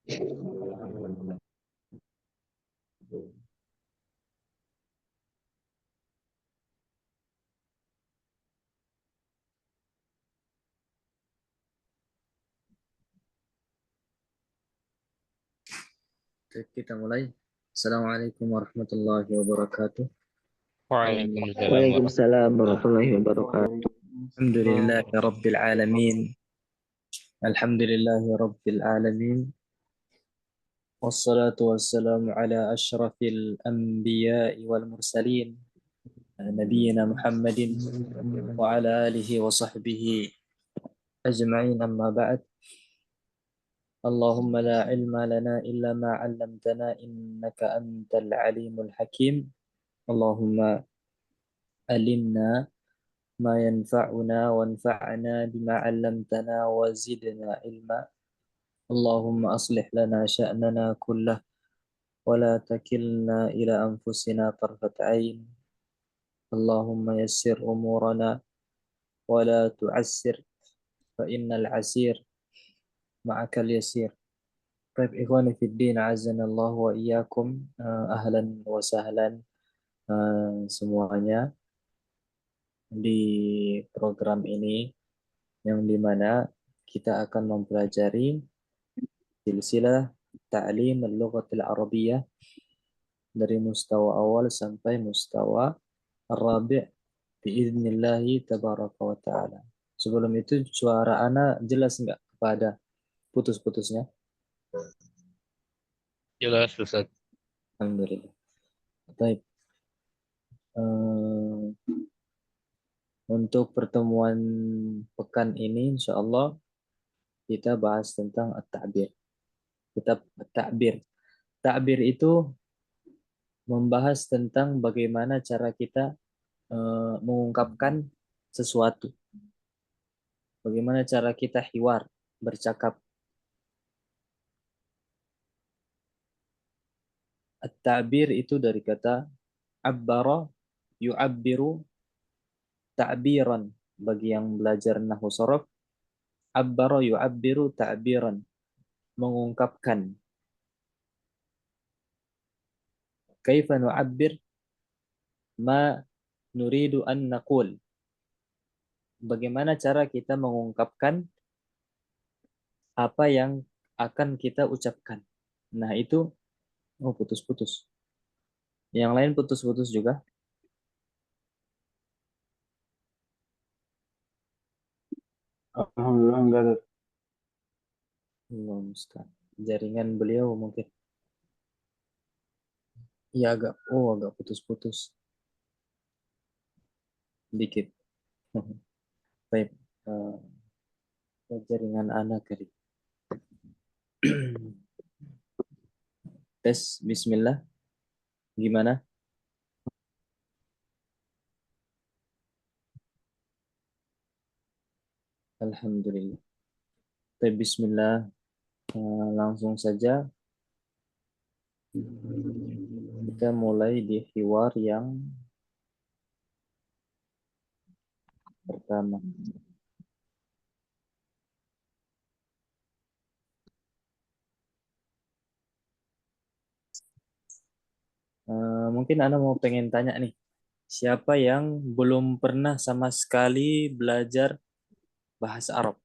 Kita mulai. Assalamualaikum warahmatullahi wabarakatuh. Waalaikumsalam Waalaikumsalam warahmatullahi wabarakatuh. Alhamdulillahi rabbil alamin. Alhamdulillahi rabbil alamin. Wassalatu wassalamu ala asyrafil anbiya'i wal mursalin. Nabiyyina Muhammadin wa ala alihi wa sahbihi ajma'in, amma ba'd. Allahumma la ilma lana illa ma 'allamtana innaka antal alimul hakim. Allahumma alimna ما ينفعنا وانفعنا بما علمتنا وزدنا علما. اللهم أصلح لنا شأننا كله ولا تكلنا إلى أنفسنا طرفة عين. اللهم يسر أمورنا ولا تعسر فإن العسير معك اليسير. طيب إخواني في الدين عزنا الله وإياكم. أهلا وسهلا semuanya di program ini, yang dimana kita akan mempelajari silsilah ta'lim al-lughatil arabiyyah dari mustawa awal sampai mustawa ar-rabi' biiznillahi tabaraka wa ta'ala. Sebelum itu suara ana jelas enggak kepada putus-putusnya? Jelas, Ustaz. Alhamdulillah. Baik. Untuk pertemuan pekan ini insyaallah kita bahas tentang at-ta'bir. Kitab at-ta'bir. Ta'bir itu membahas tentang bagaimana cara kita mengungkapkan sesuatu. Bagaimana cara kita hiwar, bercakap. At-ta'bir itu dari kata abbara yu'abbiru ta'biran. Bagi yang belajar nahwu shorof, abbara yu'abbiru ta'biran, mengungkapkan. Kaifa nu'abbir ma nuridu an naqul. Bagaimana cara kita mengungkapkan apa yang akan kita ucapkan. Nah itu, putus-putus. Yang lain putus-putus juga. Alhamdulillah enggak ada. Jaringan beliau mungkin. Iya agak putus-putus. Dikit. Baik. Jaringan anak kali. Tes, bismillah. Gimana? Alhamdulillah. Baik, bismillah. Langsung saja. Kita mulai di hiwar yang pertama. Mungkin Anda mau pengen tanya nih, siapa yang belum pernah sama sekali belajar bahasa Arab?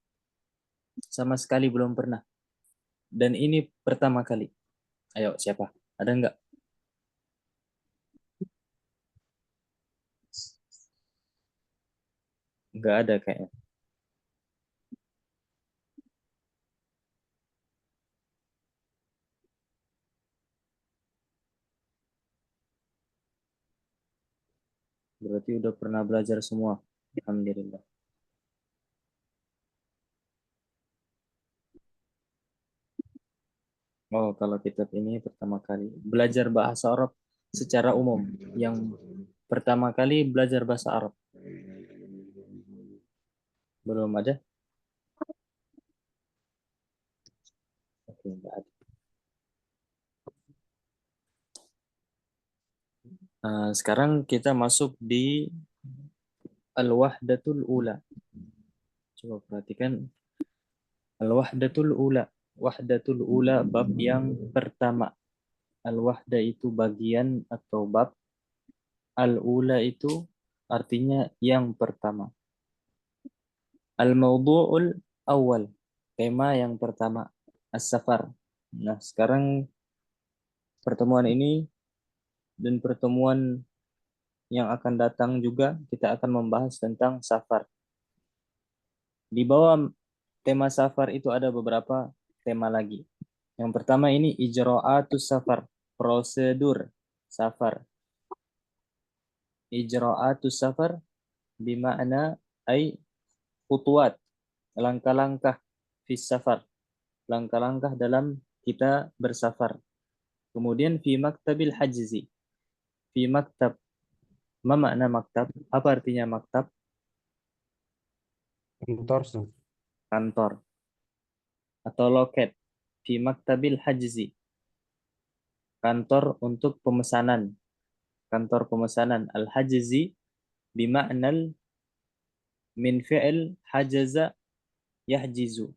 Sama sekali belum pernah. Dan ini pertama kali. Ayo, siapa? Ada nggak? Nggak ada kayaknya. Berarti udah pernah belajar semua. Alhamdulillah. Oh, kalau kitab ini pertama kali. Belajar bahasa Arab secara umum. Yang pertama kali belajar bahasa Arab. Belum ada? Oke, nggak ada. Sekarang kita masuk di Al-Wahdatul Ula. Coba perhatikan Al-Wahdatul Ula. Al-wahdatul ula, bab yang pertama. Al-wahda itu bagian atau bab. Al-ula itu artinya yang pertama. Al-mawdu'ul awal, tema yang pertama. As-safar. Nah, sekarang pertemuan ini dan pertemuan yang akan datang juga kita akan membahas tentang safar. Di bawah tema safar itu ada beberapa tema lagi. Yang pertama ini ijra'atus safar, prosedur safar. Ijra'atus safar bimakna ay khutuwat, langkah-langkah fis safar, langkah-langkah dalam kita bersafar. Kemudian fi maktabil hajzi, fi maktab. Ma makna maktab? Apa artinya maktab? Kantor, Ustaz. Kantor atau loket. Fi maktabil hajzi, kantor untuk pemesanan. Kantor pemesanan. Al-hajzi bima'nal min fi'il hajaza yahjizu.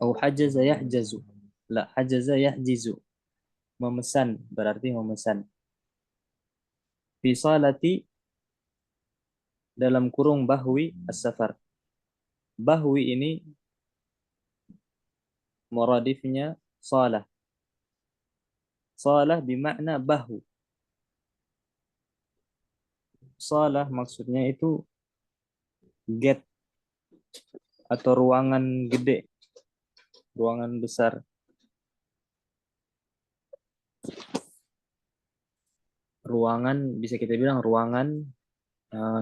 Atau hajaza yahjazu. La, hajaza yahjizu. Memesan, berarti memesan. Fi salati, dalam kurung bahwi as-safar. Bahwi ini muradifnya salah. Salah bimakna bahu. Salah maksudnya itu gate atau ruangan gede, ruangan besar. Ruangan, bisa kita bilang ruangan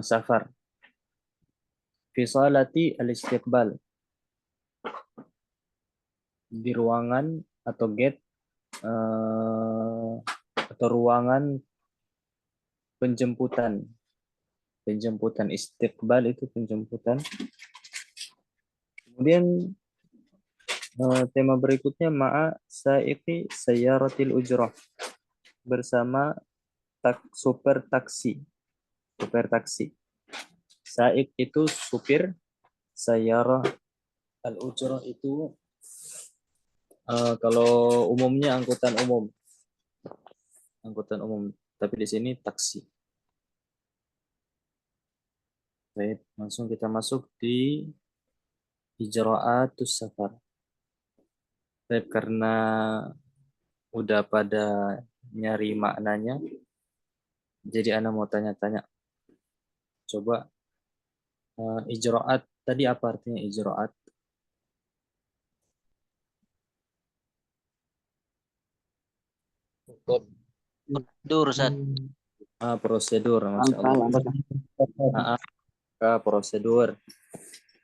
safar. Fi salati al-istiqbal, di ruangan atau gate atau ruangan penjemputan. Penjemputan, istiqbal itu penjemputan. Kemudian tema berikutnya ma'a sa'iqi sayyaratil ujrah, bersama supir taksi. Supir taksi. Sa'iq itu supir, sayyarah al-ujrah itu kalau umumnya angkutan umum. Angkutan umum, tapi di sini taksi. Baik, langsung kita masuk di ijra'atus safar. Baik, karena udah pada nyari maknanya, jadi Ana mau tanya-tanya. Coba ijra'at, tadi apa artinya ijra'at? Prosedur, Ustaz. Prosedur, Masya Allah. Prosedur.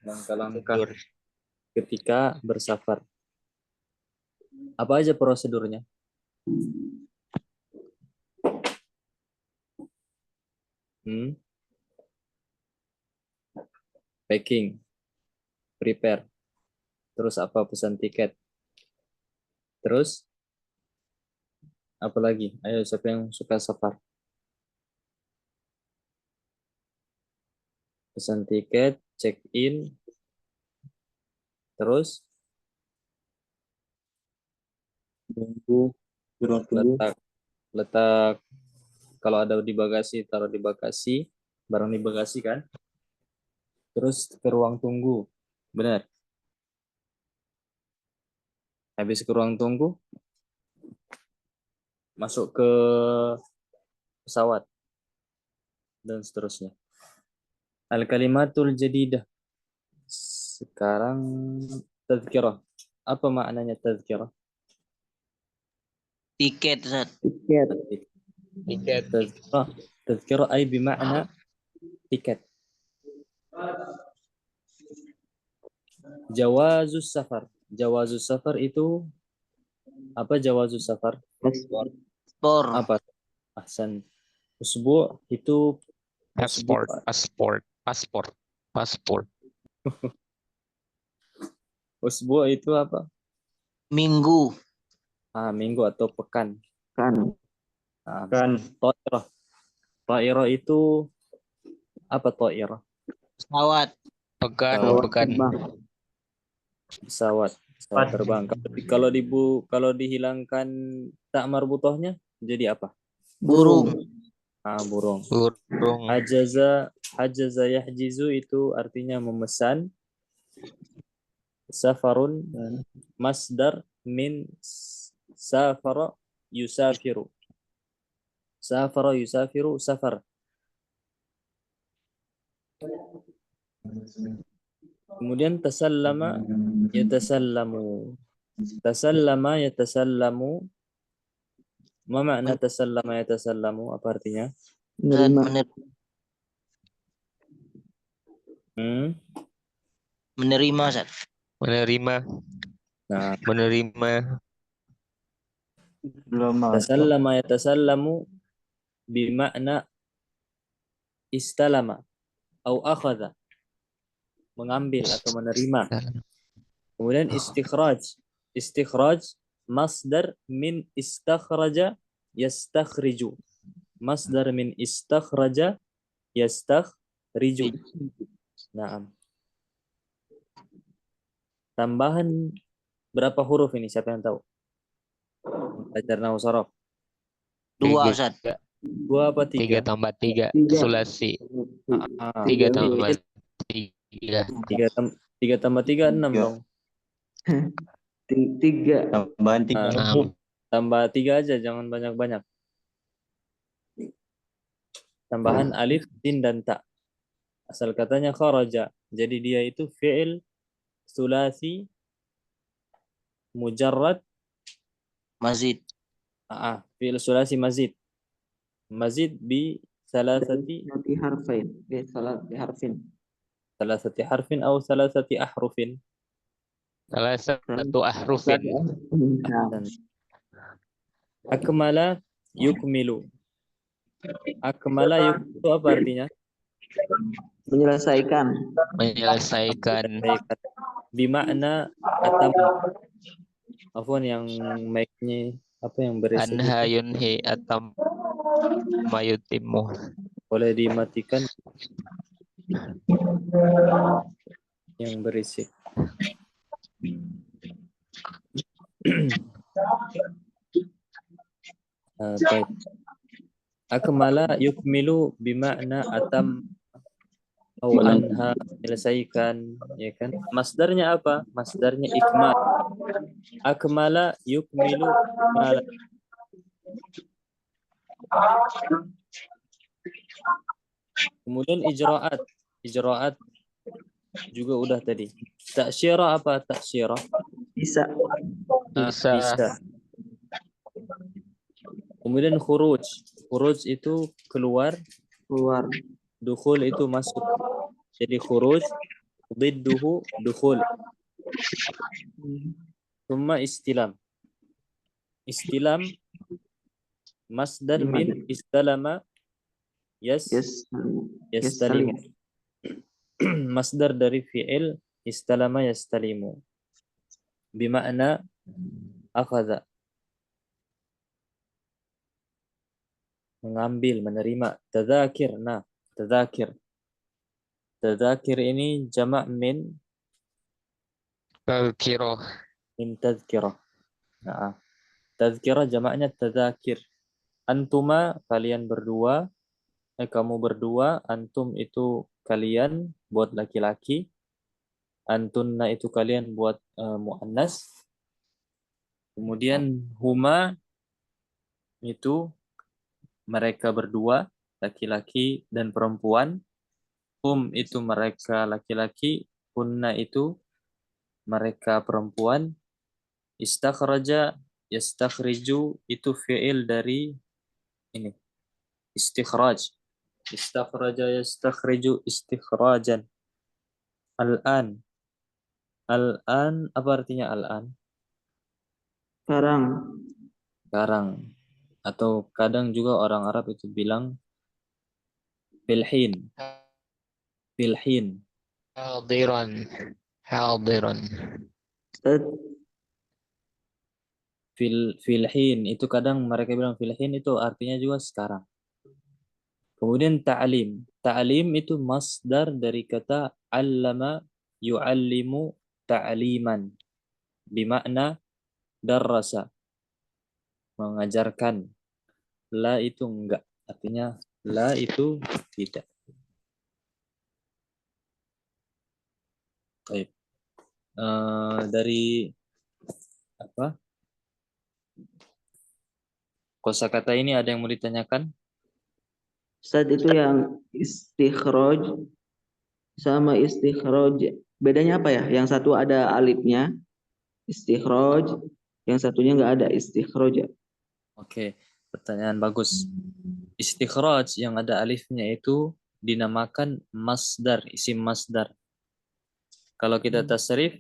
Langkah-langkah ketika bersafar. Apa aja prosedurnya? Packing, prepare. Terus apa, pesan tiket. Terus apa lagi? Ayo, siapa yang suka safar? Pesan tiket, check in. Terus Tunggu, letak kalau ada di bagasi, taruh di bagasi, barang di bagasi kan. Terus ke ruang tunggu. Benar. Habis ke ruang tunggu, masuk ke pesawat dan seterusnya. Al-kalimatul jadidah. Sekarang tazkirah. Apa maknanya tazkirah? Tiket, Ustaz. tiket, Tiket. Tazkirah ay bimakna tiket. Jawazus safar. Jawazus safar itu apa? Jawazus safar paspor, apa? Ahsan. Usbu itu Passport. Passport. Passport. Passport. usbu itu apa? Minggu. Minggu atau pekan. kan, Ta'irah. Ta'irah itu apa ta'irah? Pesawat. Pekan. pesawat Pekan. terbang, Pesawat. Pesawat terbang. Kalau dihilangkan tak marbutohnya jadi apa? Burung. Burung. Burung. Hajaza yahjizu itu artinya memesan. Safarun masdar min safara yusafiru. Safara yusafiru safar. Kemudian tasallama yatasallamu. Tasallama yatasallamu. Ma makna tasallama yatasallamu? Apa artinya? Menerima, Ustaz. Menerima. Nah, Menerima. tasallama yatasallamu bimakna istalama atau akhadha, mengambil atau menerima. Kemudian istikhraj masdar min istakhraja yastakhriju. Masdar min istakhraja yastakhriju. Nah, tambahan berapa huruf ini? Siapa yang tahu? Belajar nahwu sorof. 2, Ustaz. 2 apa 3? 3 tambah 3. Sulasi. 3 tambah 3. 3 tambah 3 6 dong. 3 tambahan 3. Tambah 3 aja, jangan banyak-banyak. Tambahan alif, sin, dan ta. Asal katanya kharaja. Jadi dia itu fi'il sulasi mujarrad Mazid. fi'il sulasi mazid. Mazid bi salasati harfin atau salasati ahrufin. Salah satu ahrufin. Akmala yukmilu. Akmala yukmilu apa artinya? Menyelesaikan. Bimakna atam. Afwan, yang mic-nya apa yang berisik? Anha yunhi atam mayutimu. Boleh dimatikan yang berisik. Baik. Akmala yukmilu bimakna atam atau anha, menyelesaikan, ya kan? Masdarnya apa? Masdarnya ikmal. Akmala yukmilu ikmalan. Kemudian ijra'at juga udah tadi. Taksyirah apa taksyirah? Bisa. Bisa. Kemudian khuruj itu keluar. Dukhul itu masuk. Jadi khuruj didduhu dukhul. Thumma istilam masdar min istalama yastalimu. Masdar dari fi'il istalama yastalimu bimakna akhadha, mengambil, menerima. Tadzakir. Nah, tadzakir ini jamak min Tazkirah. tadzkirah. Nah, tadzkirah jamaknya tadzakir. Antuma, kalian berdua. Kamu berdua. Antum itu kalian buat laki-laki. Antunna itu kalian buat muannas. Kemudian huma itu mereka berdua, laki-laki dan perempuan. Itu mereka laki-laki. Kunna itu mereka perempuan. Istakhraja yastakhriju itu fi'il dari ini. Istikhraj. Istakhraja yastakhriju istikhrajan. Al-an apa artinya al-an? Sekarang. Atau kadang juga orang Arab itu bilang filhin. Hadiran. Filhin itu kadang mereka bilang filhin itu artinya juga sekarang. Kemudian ta'lim itu masdar dari kata allama yu'allimu ta'liman. Bimakna darrasa, mengajarkan. La itu enggak, artinya la itu tidak. Baik. Dari apa? Kosakata ini ada yang mau ditanyakan? Ustaz, itu yang istikhroj sama istikhroj, bedanya apa ya? Yang satu ada alifnya, istikhroj, yang satunya nggak ada, istikhroj. Oke, pertanyaan bagus. Istikhraj yang ada alifnya itu dinamakan masdar, isim masdar. Kalau kita tasrif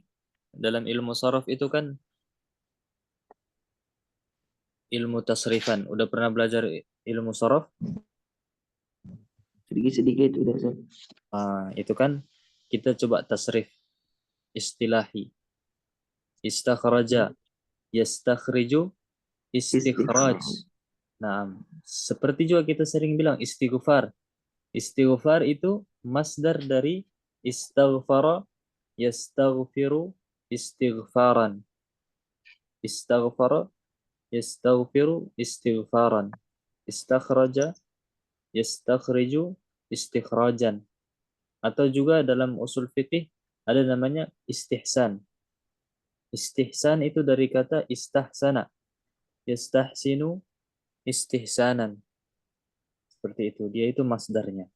dalam ilmu sorof itu kan ilmu tasrifan. Udah pernah belajar ilmu sorof? Sedikit-sedikit udah, Ustaz. Itu kan kita coba tasrif istilahi. Istakhraja, yastakhriju, istikhraj. Nah, seperti juga kita sering bilang istighfar. Istighfar itu masdar dari istaghfara, yastaghfiru, istighfaran. Istaghfara, yastaghfiru, istighfaran. Istakhraja, yastakhriju, istikhrajan. Atau juga dalam usul fikih ada namanya istihsan. Istihsan itu dari kata istahsana. Yastahsinu, istihsanan. Seperti itu. Dia itu masdarnya.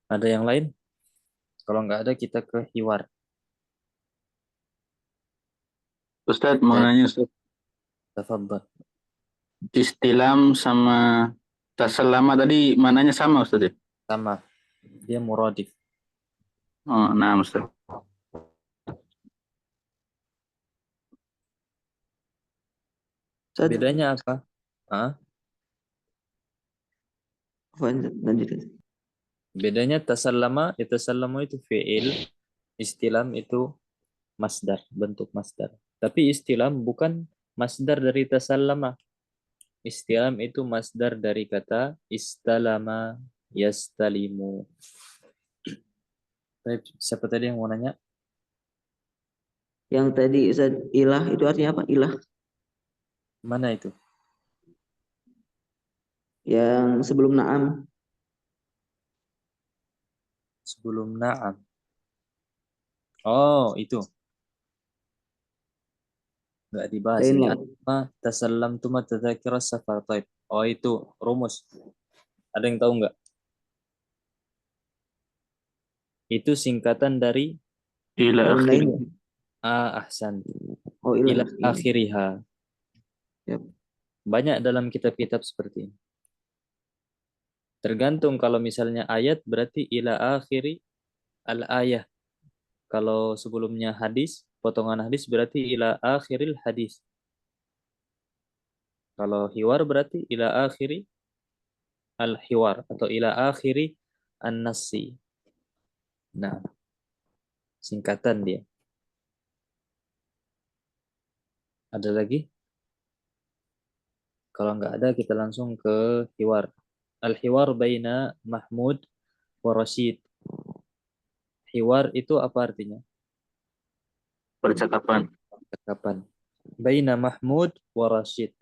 Ada yang lain? Kalau nggak ada kita ke hiwar. Ustadz mau nanya Ustadz, Tafadhal. istilam sama tasalama tadi mananya sama Ustadz ya? Sama. Dia muradif. Oh, nah Ustadz. Ustaz, Bedanya apa? lanjut. Bedanya tasallama, tasallama itu fi'il, istilam itu masdar, bentuk masdar. Tapi istilam bukan masdar dari tasallama. Istilam itu masdar dari kata istalama, yastalimu. Baik, siapa tadi yang mau nanya? Yang tadi Ustaz, ilah itu artinya apa? Ilah Mana itu? yang sebelum na'am. Sebelum na'am. Oh, itu. Nggak dibahas Lain ini. lagi. Apa? Tasallam tuma tadzakira safar. Taib. Oh, itu. Rumus. Ada yang tahu nggak? Itu singkatan dari Ila Lain akhir. lainnya. ahsan. Oh, Ila ilah. akhiriha. Yap. Banyak dalam kitab-kitab seperti ini. Tergantung kalau misalnya ayat berarti ila akhiri al-ayah. Kalau sebelumnya hadis, potongan hadis berarti ila akhiril hadis. Kalau hiwar berarti ila akhiri al-hiwar atau ila akhiri an-nasi. Nah, singkatan dia. Ada lagi? Kalau nggak ada kita langsung ke hiwar. Al-hiwar baina Mahmud wa Rashid. Hiwar itu apa artinya? Percakapan. Kapan? Baina Mahmud wa Rashid.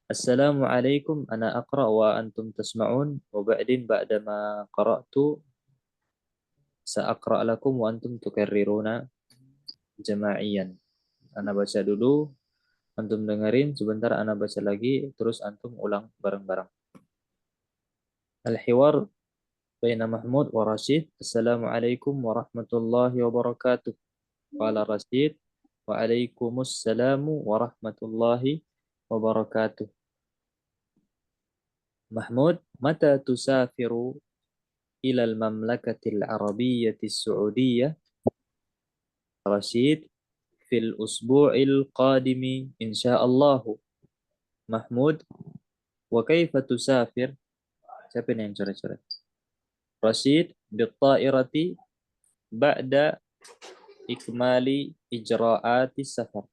Assalamualaikum ana aqra wa antum tasma'un wa ba'din ba'dama qara'tu sa'aqra lakum wa antum tukarriruna jama'iyan. Ana baca dulu, antum dengerin, sebentar ana baca lagi, terus antum ulang bareng-bareng. Al-hiwar baina Mahmud wa Rashid. Assalamualaikum warahmatullahi wabarakatuh. Qala Rashid wa alaikumussalamu warahmatullahi wabarakatuh. Mahmud, mata tusafiru ila al-mamlakatil arabiyyatis Saudiyah? Rashid, fil usbu'il qadimi insyaallah. Mahmud, wa kaifa tusafir? Siapa yang coret-coret? Rashid, bitta'irati ba'da ikmali ijra'ati safar.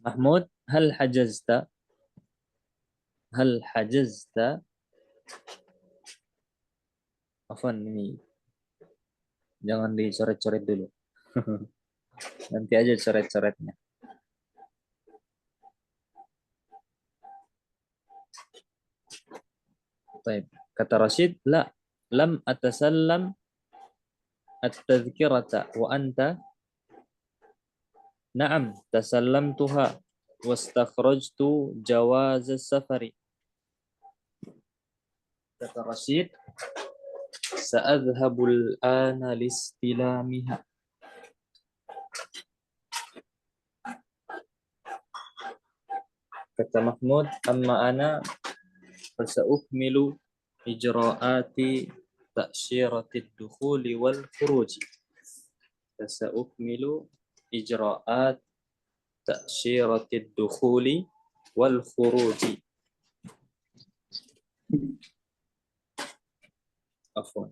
Mahmud, hal hajazta? Hal hajazta? Afwan, ini Jangan dicoret-coret dulu. Nanti aja coret-coretnya. Baik. Kata Rashid, la lam atasallam at-tadhkirata wa anta na'am tasallamtuha wastakhrajtu jawaz as-safari. Kata Rashid, sa'adhhabul ana listilamiha. Kata Mahmud, amma ana fasa'ukmilu ijra'ati ta'syirati ad-dukhuli wal khuruji. Fasa'ukmilu ijra'at ta'syirati ad-dukhuli wal khuruji. Afwan.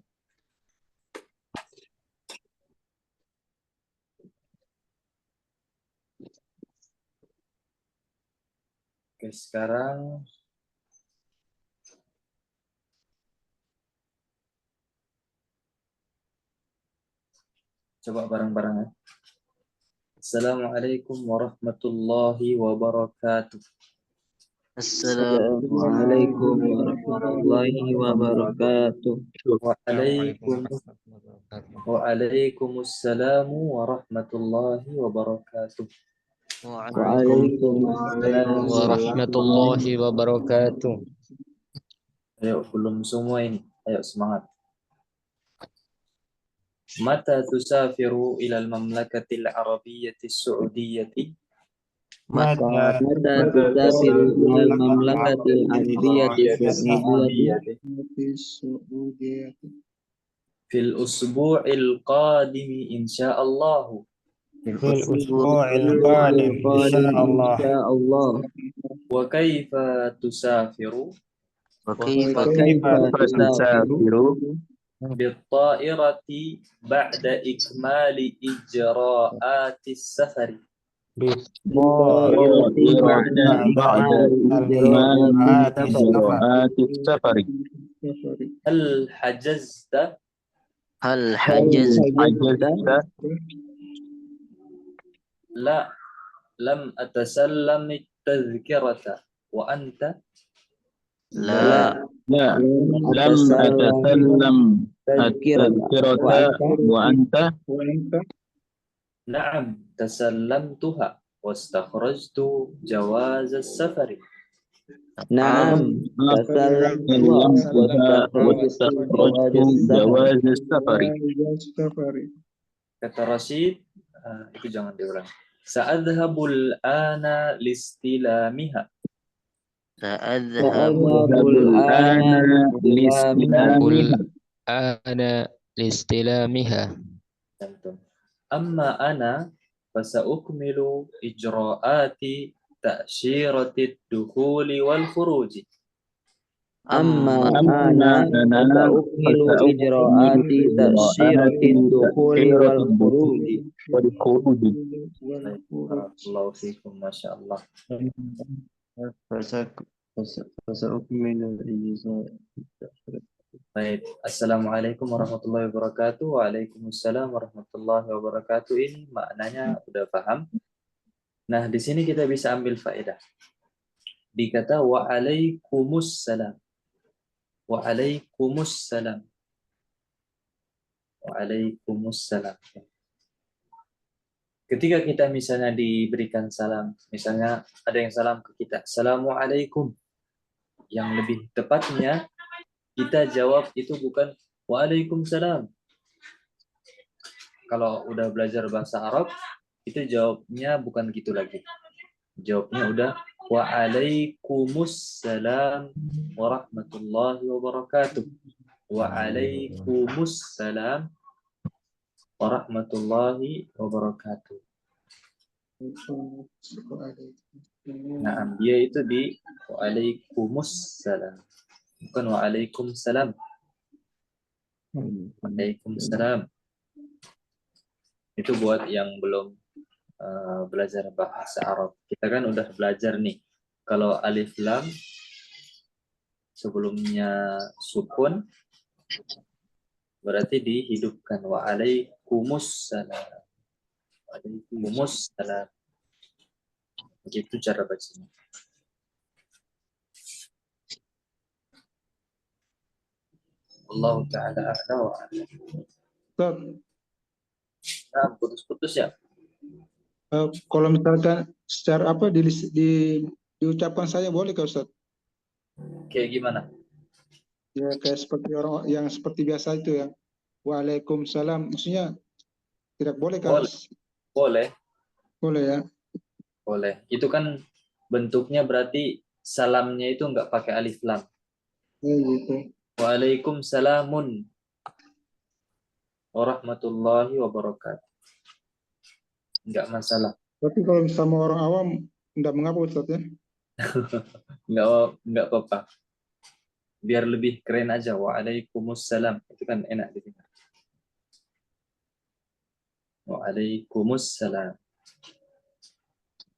Oke, sekarang coba bareng-bareng ya. Assalamualaikum warahmatullahi wabarakatuh. Assalamualaikum warahmatullahi wabarakatuh. Waalaikumsalam warahmatullahi wabarakatuh. Waalaikumsalam warahmatullahi wabarakatuh. Ayo, belum semua ini. Ayo semangat. Mata tusafiru ilal mamlakatil arabiyyati saudiyyati. Mata tusafiru ilal mamlakatil arabiyyati saudiyyati Fil usbu'il qadimi insyaallah. في الأسبوع القادم إن شاء الله. insyaallah. Wa kaifa tusafiru وكيف tusafiru بالطائرة بعد إكمال إجراءات السفر. هل حجزت هل حجزت لا لم أتسلم التذكرة وأنت لا لا لم أتسلم التذكرة وأنت نعم تسلمتها واستخرجت جواز السفر. Naam, واستخرجت جواز السفر. Kata Rashid, itu jangan diulang. Sa'adhhabul ana listilamiha. سأذهب Ana listilamiha. Amma ana fasa'ukmilu ijra'ati ta'syirati ad-dukhuli wal khuruji. Amma ana fasa'ukmilu ijra'ati ta'syirati ad-dukhuli wal khuruji. Barakallahu fikum, Masya Allah. Baik, Assalamualaikum warahmatullahi wabarakatuh. Waalaikumsalam warahmatullahi wabarakatuh. Ini maknanya udah paham. Nah, di sini kita bisa ambil faedah. Dikata waalaikumsalam. Waalaikumsalam. Waalaikumsalam. Ketika kita misalnya diberikan salam, misalnya ada yang salam ke kita, Assalamualaikum. Yang lebih tepatnya kita jawab itu bukan Waalaikumsalam. Kalau udah belajar bahasa Arab, itu jawabnya bukan gitu lagi. Jawabnya udah Waalaikumsalam warahmatullahi wabarakatuh. Waalaikumsalam warahmatullahi wabarakatuh. Nah, dia itu di Waalaikumsalam. Bukan Waalaikumsalam. Waalaikumsalam. Itu buat yang belum belajar bahasa Arab. Kita kan udah belajar nih. Kalau alif lam sebelumnya sukun, berarti dihidupkan. Waalaikumsalam. Waalaikumsalam. Begitu cara bacanya. Allah Ta'ala a'la wa a'lam. Ustaz, Nah, putus-putus ya. kalau misalkan secara apa diucapkan saya boleh kah Ustaz? Kayak gimana? Ya kayak seperti orang yang seperti biasa itu ya. Waalaikumsalam. Maksudnya tidak boleh kah? Boleh. Boleh. Boleh ya. Boleh. Itu kan bentuknya berarti salamnya itu nggak pakai alif lam. Gitu. Waalaikumsalamun warahmatullahi wabarakatuh. Nggak masalah. Tapi kalau sama orang awam tidak mengapa Ustaz ya. Nggak apa-apa. Biar lebih keren aja. Waalaikumsalam. Itu kan enak didengar. Waalaikumsalam.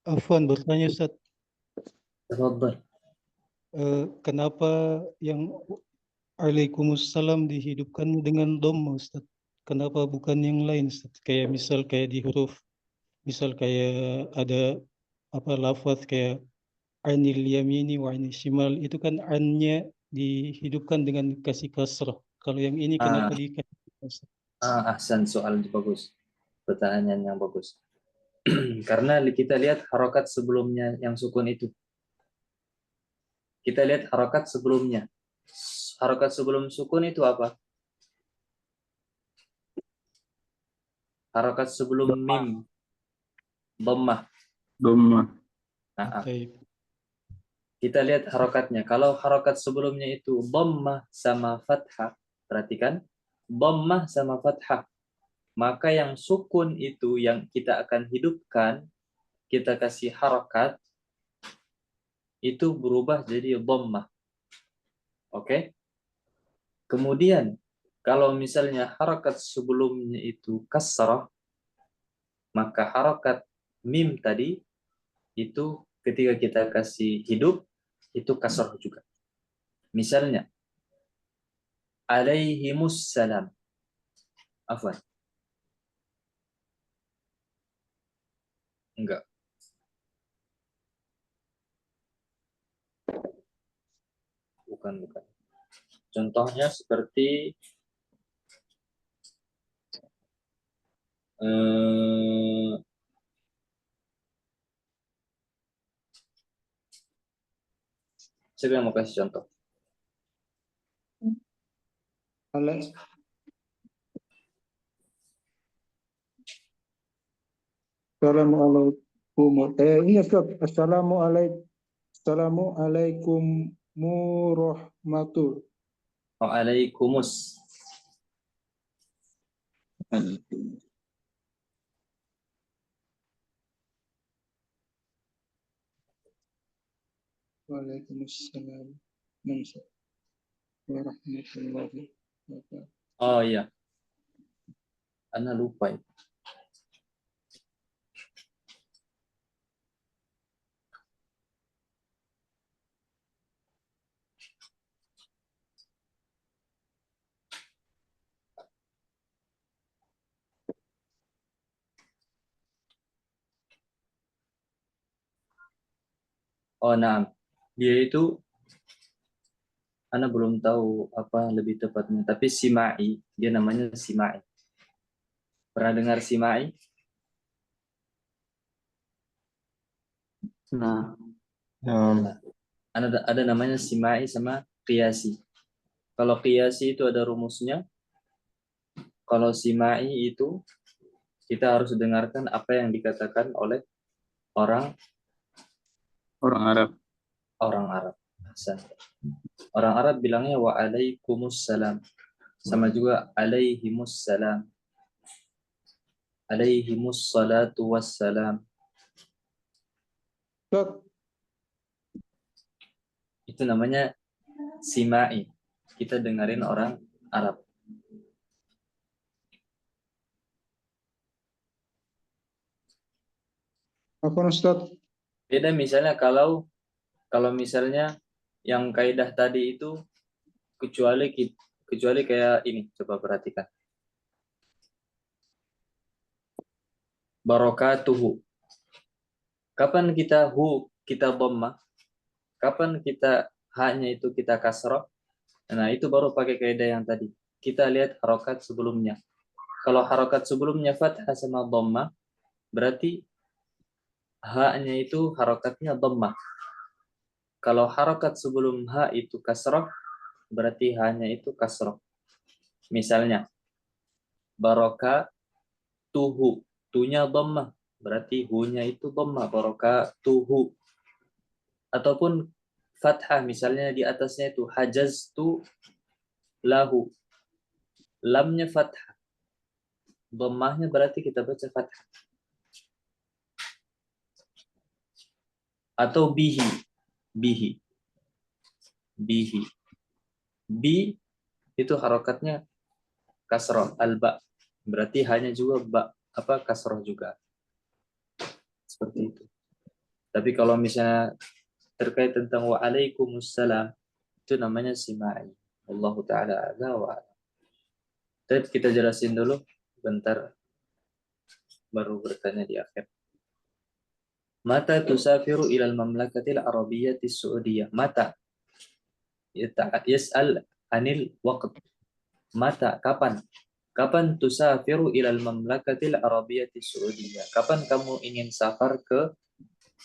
Afwan bertanya Ustaz, Tafadhal. kenapa yang Waalaikumsalam dihidupkan dengan dhamma Ustaz? Kenapa bukan yang lain Ustaz? Kayak misal kayak di huruf, misal kayak ada apa lafaz kayak anil yamini wa anil shimal, itu kan annya dihidupkan dengan kasih kasrah. Kalau yang ini kenapa dikasih kasrah? Ahsan, soal bagus. Pertanyaan yang bagus. Karena kita lihat harokat sebelumnya yang sukun itu. Kita lihat harokat sebelumnya. Harokat sebelum sukun itu apa? Harokat sebelum mim. Dhammah. Dhamma. Baik. Kita lihat harokatnya. Kalau harokat sebelumnya itu dhammah sama fathah. Perhatikan. Dhammah sama fathah. Maka yang sukun itu yang kita akan hidupkan, kita kasih harokat, itu berubah jadi dhammah. Oke? Kemudian, kalau misalnya harokat sebelumnya itu kasrah, maka harokat mim tadi, itu ketika kita kasih hidup, itu kasrah juga. Misalnya, alaihimussalam. Afwan. Enggak. Bukan. Contohnya seperti siapa yang mau kasih contoh? Assalamualaikum. Ini Ustaz. Assalamualaikum warahmatullahi. Waalaikumsalam. Waalaikumsalam warahmatullahi wabarakatuh. Oh iya. Ana lupa itu. Oh, nah. Dia itu Ana belum tahu apa lebih tepatnya, tapi Simai, dia namanya Simai. Pernah dengar Simai? Nah, Ada namanya Simai sama Qiyasi. Kalau Qiyasi itu ada rumusnya. Kalau Simai itu kita harus dengarkan apa yang dikatakan oleh orang Orang Arab. Orang Arab bilangnya waalaikumsalam. Sama juga alaihimussalam. Alaihimussalatu wassalam. Ustaz, Itu namanya Simai. Kita dengerin orang Arab. apa Ustaz? Beda misalnya kalau misalnya yang kaidah tadi itu kecuali Kecuali kayak ini, coba perhatikan. Barakatuhu. Kapan kita kita dhammah? Kapan kita haknya itu kita kasrah? Nah, itu baru pakai kaidah yang tadi. Kita lihat harokat sebelumnya. Kalau harokat sebelumnya fathah sama dhammah, berarti haknya itu harokatnya dhammah. Kalau harokat sebelum ha itu kasrah, berarti hanya itu kasrah. Misalnya, barakatuhu, tunya dhammah, berarti hunya itu dhammah, barakatuhu. Ataupun fathah, misalnya di atasnya itu hajaztu lahu, lamnya fathah, dhammahnya berarti kita baca fathah. Atau bihi, bihi, bihi, bi itu harokatnya kasroh, al-ba, berarti hanya juga ba, kasroh juga, seperti itu. Tapi kalau misalnya terkait tentang waalaikumsalam, itu namanya simai. Wallahu ta'ala a'la wa a'lam. Tapi kita jelasin dulu bentar, baru bertanya di akhir. Mata tusafiru ilal mamlakatil arabiyyati saudiyah. Mata yas'al anil waqt. Mata, kapan? Kapan tusafiru ilal mamlakatil arabiyyati saudiyah? Kapan kamu ingin safar ke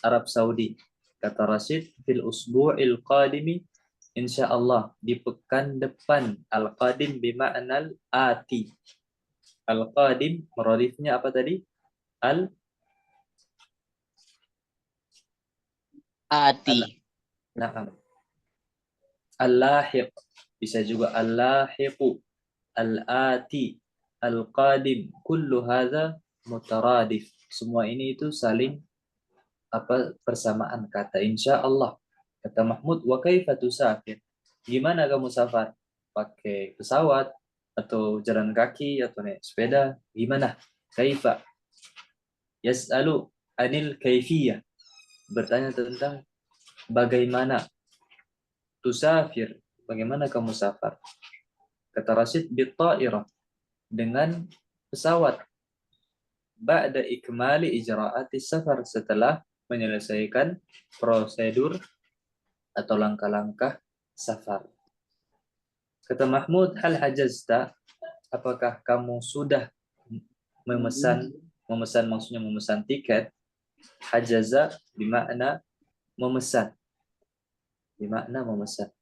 Arab Saudi? Kata Rashid, fil usbu'il qadimi insyaallah, di pekan depan. Al-qadim bima'nal ati. Al-qadim meradifnya apa tadi? Ati. Na'am. Al-lahiq, bisa juga al-lahiqu, al-ati, al-qadim, kullu hadza mutaradif. Semua ini itu saling persamaan kata. Insyaallah. Kata Mahmud, wa kaifa tusafir? Gimana kamu safar? Pakai pesawat atau jalan kaki atau naik sepeda? Gimana? Kaifa? Yas'alu anil kaifiyah. Bertanya tentang bagaimana. Tusafir, bagaimana kamu safar? Kata Rashid, bitta'irah, dengan pesawat. Ba'da ikmali ijra'ati safar, setelah menyelesaikan prosedur atau langkah-langkah safar. Kata Mahmud, hal hajazta, apakah kamu sudah memesan maksudnya memesan tiket. Hajaza bermakna memesan. Bermakna memesan.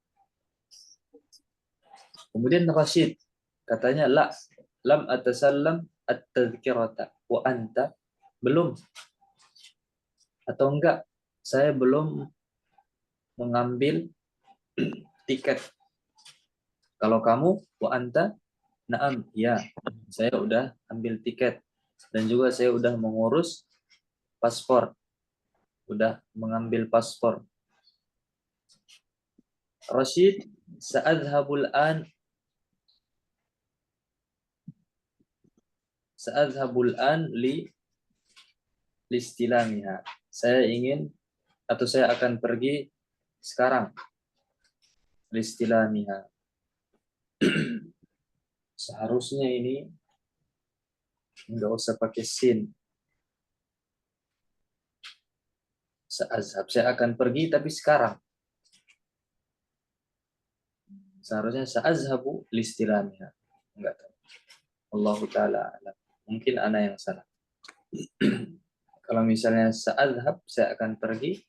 Kemudian Rashid katanya, lam atasallam at-tadhkirata wa anta, belum atau enggak, saya belum mengambil tiket. Kalau kamu, wa anta, na'am, ya, saya udah ambil tiket dan juga saya udah mengurus paspor, udah mengambil paspor. Rashid, sa'adhabul an listilamiha. Saya ingin atau saya akan pergi sekarang. Listilamiha. Seharusnya ini enggak usah pakai sin. Sa'azhab, saya akan pergi tapi sekarang. Seharusnya sa'azhabu listilamiha. Enggak tahu. Allahu ta'ala alam. Mungkin ana yang salah. Kalau misalnya sa'adhab, saya akan pergi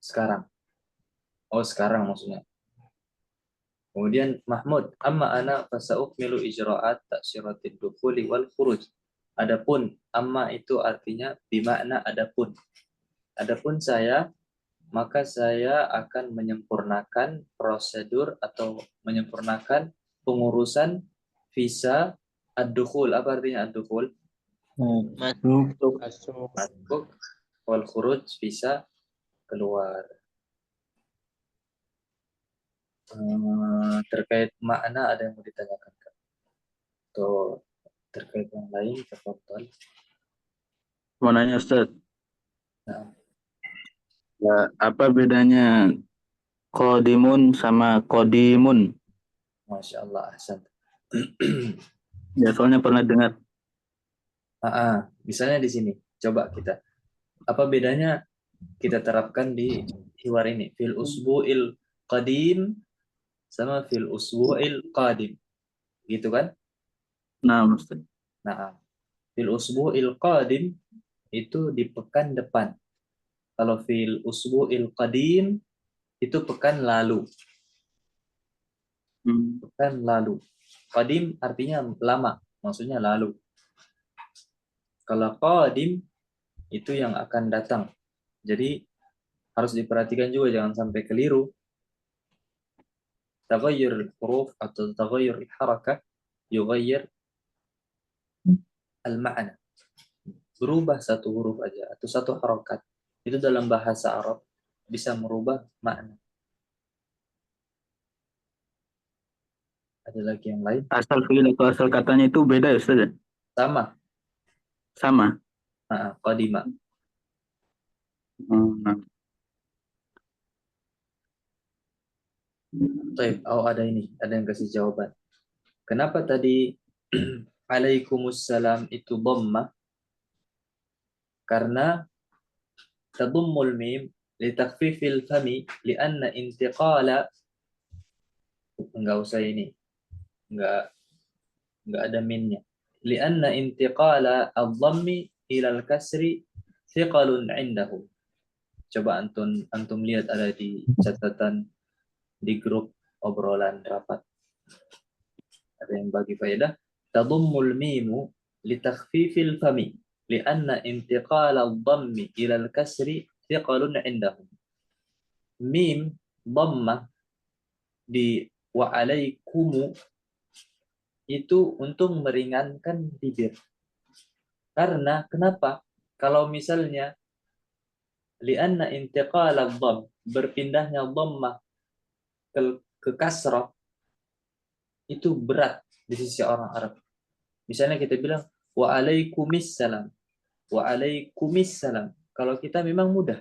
sekarang. Oh, sekarang maksudnya. Kemudian Mahmud, amma ana fasa'ukmilu ijra'at ta'syiratil dukhuli wal khuruj. Adapun, amma itu artinya bimakna adapun. Adapun saya, maka saya akan menyempurnakan prosedur atau menyempurnakan pengurusan visa ad-dukhul. Apa artinya ad-dukhul? Masuk. Wal khuruj, visa keluar. Terkait makna ada yang mau ditanyakan kan? Atau terkait yang lain, tafadhal. Mau nanya Ustaz, Nah, apa bedanya qadimun sama qadimun? Masya Allah, ahsan. Ya, soalnya pernah dengar. Misalnya di sini, coba kita. Apa bedanya kita terapkan di hiwar ini? Fil usbu'il qadim sama fil usbu'il qadim. Gitu kan? Nah, Ustaz. Nah, fil usbu'il qadim itu di pekan depan. Kalau fil usbu'il qadim itu pekan lalu. Pekan lalu. Qadim artinya lama, maksudnya lalu. Kalau qadim itu yang akan datang. Jadi harus diperhatikan juga jangan sampai keliru. Taghayyur huruf atau taghayyur harakah yughayyir al-ma'na. Berubah satu huruf aja atau satu harokat itu dalam bahasa Arab bisa merubah makna. Ada lagi yang lain? Asal fiil atau asal katanya itu beda ya, Ustaz? Ya? Sama. Sama. Qadima. Nah. Baik, ada ini, ada yang kasih jawaban. Kenapa tadi Alaikumussalam itu dhammah? Karena tadummul mim li takhfifil fami lianna intiqala, enggak usah ini. Enggak ada minnya. Lianna intiqala adh-dhammi ila al-kasri thiqalun 'indahum. Coba antum lihat ada di catatan di grup obrolan rapat. Ada yang bagi faedah. Tadummul mimu litakhfifil fami lianna intiqala adh-dhammi ila al-kasri thiqalun 'indahum. Mim dhammah di wa alaikumu itu untuk meringankan bibir. Karena kenapa? Kalau misalnya lianna intiqala dhamm, berpindahnya dhammah ke kasrah itu berat di sisi orang Arab. Misalnya kita bilang wa alaikumissalam. Wa alaikumissalam. Kalau kita memang mudah.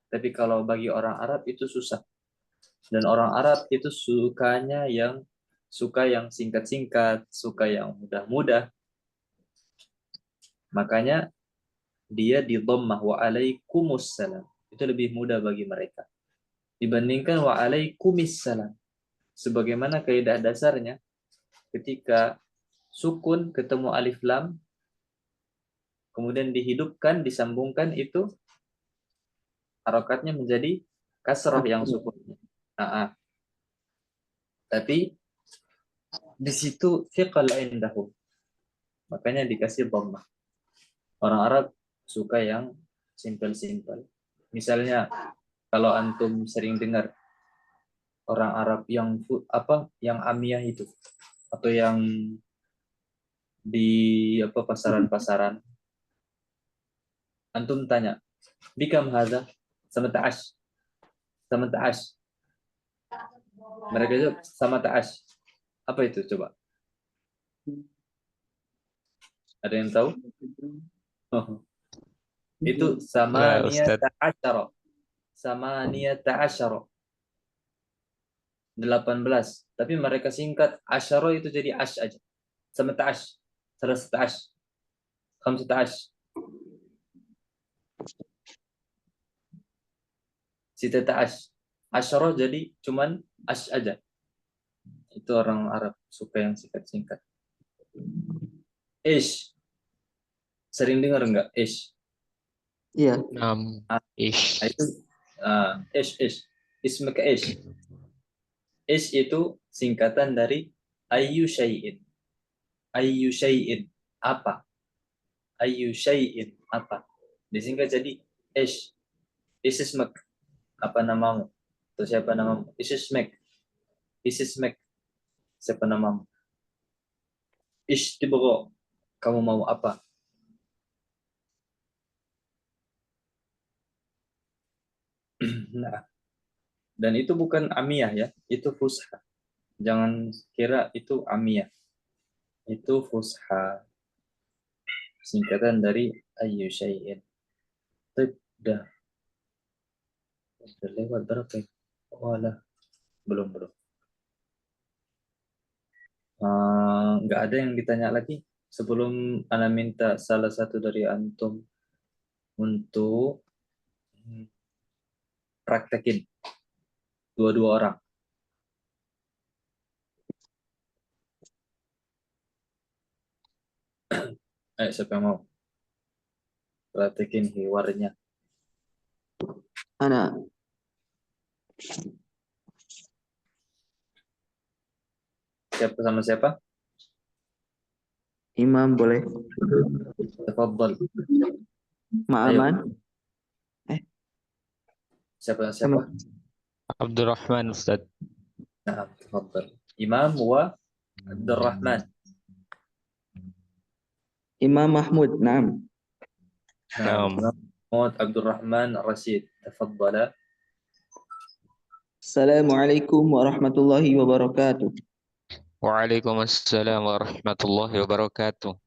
Tapi kalau bagi orang Arab itu susah. Dan orang Arab itu suka yang singkat-singkat, suka yang mudah-mudah. Makanya dia di dhammah wa alaikumussalam. Itu lebih mudah bagi mereka. Dibandingkan wa alaikumissalam. Sebagaimana kaidah dasarnya ketika sukun ketemu alif lam kemudian dihidupkan, disambungkan, itu harokatnya menjadi kasrah yang sukunnya. Tapi di situ thiqal indahum. Makanya dikasih dhammah. Orang Arab suka yang simple-simple. Misalnya kalau antum sering dengar orang Arab yang amiyah itu atau yang di pasaran-pasaran, antum tanya, bikam hadza? Sama ta'ash. Sama ta'ash. Mereka jawab sama ta'ash. Apa itu coba? Ada yang tahu? Itu sama Lah, niat Ustadz. ta'asyara. Sama niat ta'asyara. 18. Tapi mereka singkat asyara itu jadi ash aja. Sama ta'ash. Salas ta'ash. Khamsa ta'ash. Sita ta'ash. Asyara jadi cuman ash aja. Itu orang Arab suka yang singkat-singkat. Ish. Sering dengar enggak? Ish. Iya. Ish. Itu ish. Ismaka ish. Ish itu singkatan dari ayyu syai'in. Ayyu syai'in. Apa? Ayyu syai'in. Apa? Disingkat jadi ish. Isismak. Apa namamu? Atau siapa namamu? Isismak. Isismak. Siapa namamu? Ish tibgha. Kamu mau apa? Nah, dan itu bukan amiyah ya, itu fusha. Jangan kira itu amiyah. Itu fusha. Singkatan dari ayyu syai'in. Udah lewat berapa ya? Walah, belum. Nggak ada yang ditanya lagi sebelum Ana minta salah satu dari antum untuk praktekin dua-dua orang. Ayo, siapa yang mau praktekin hiwarnya? Ana. Siapa sama siapa? Imam boleh. Tafadhal. Ma'aman. Siapa? Abdurrahman Ustaz. Nah, tafadhal. Imam wa Abdurrahman. Imam Mahmud. Naam. Naam. Imam Mahmud Abdurrahman Rashid. Tafadhala. Assalamualaikum warahmatullahi wabarakatuh. Waalaikumsalam warahmatullahi wabarakatuh.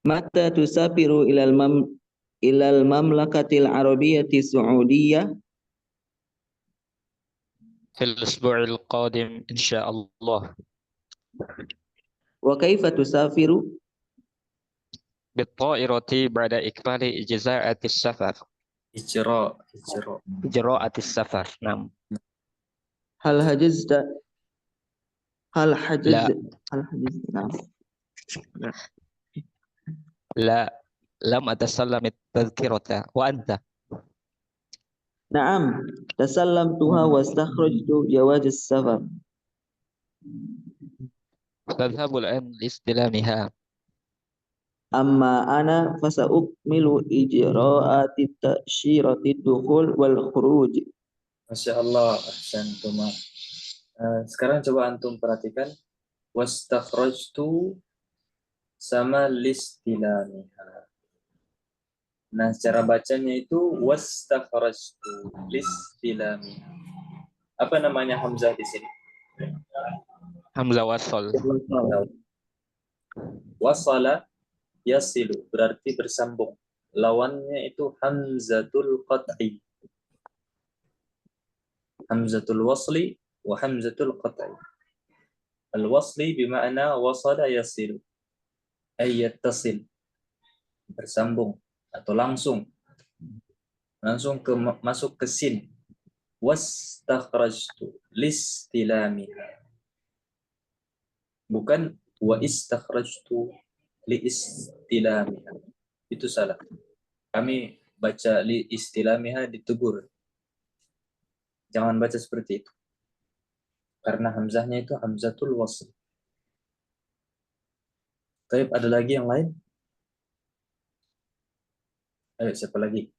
Mata tusafiru ilal mamlakatil arabiyyati Saudiyah? Fil usbu'il qadim insyaallah. Wa kaifa tusafiru? Bit-ta'irati ba'da ikmali ijza'atis safar. Ijra. Ijra'atis safar. Naam. Hal hajazta? Hal hajaz? La. Hal hajaz? Naam. La lam atasallam at-tadhkirata wa anta. Naam. Tasallamtuha wastakhrajtu jawaz as-safar. Tadhhabu al-an li-istilamiha. Amma ana fasaukmilu ijra'ati ta'syirati dukhul wal khuruj. Masya Allah, ahsantuma. Sekarang coba antum perhatikan wastakhrajtu sama listilamiha. Nah, cara bacanya itu wastakhrajtu listilamiha. Apa namanya hamzah di sini? Hamzah wasal. Wasala yasilu berarti bersambung. Lawannya itu hamzatul qat'i. Hamzatul wasli wa hamzatul qat'i. Al-wasli bima'na wasala yasilu. Ay yattasil. Bersambung atau langsung masuk ke sin. Wastakhrajtu listilamiha. Bukan wa istakhrajtu liistilamiha. Itu salah. Kami baca liistilamiha ditegur. Jangan baca seperti itu. Karena hamzahnya itu hamzatul wasl. Tapi ada lagi yang lain? Ayo, siapa lagi?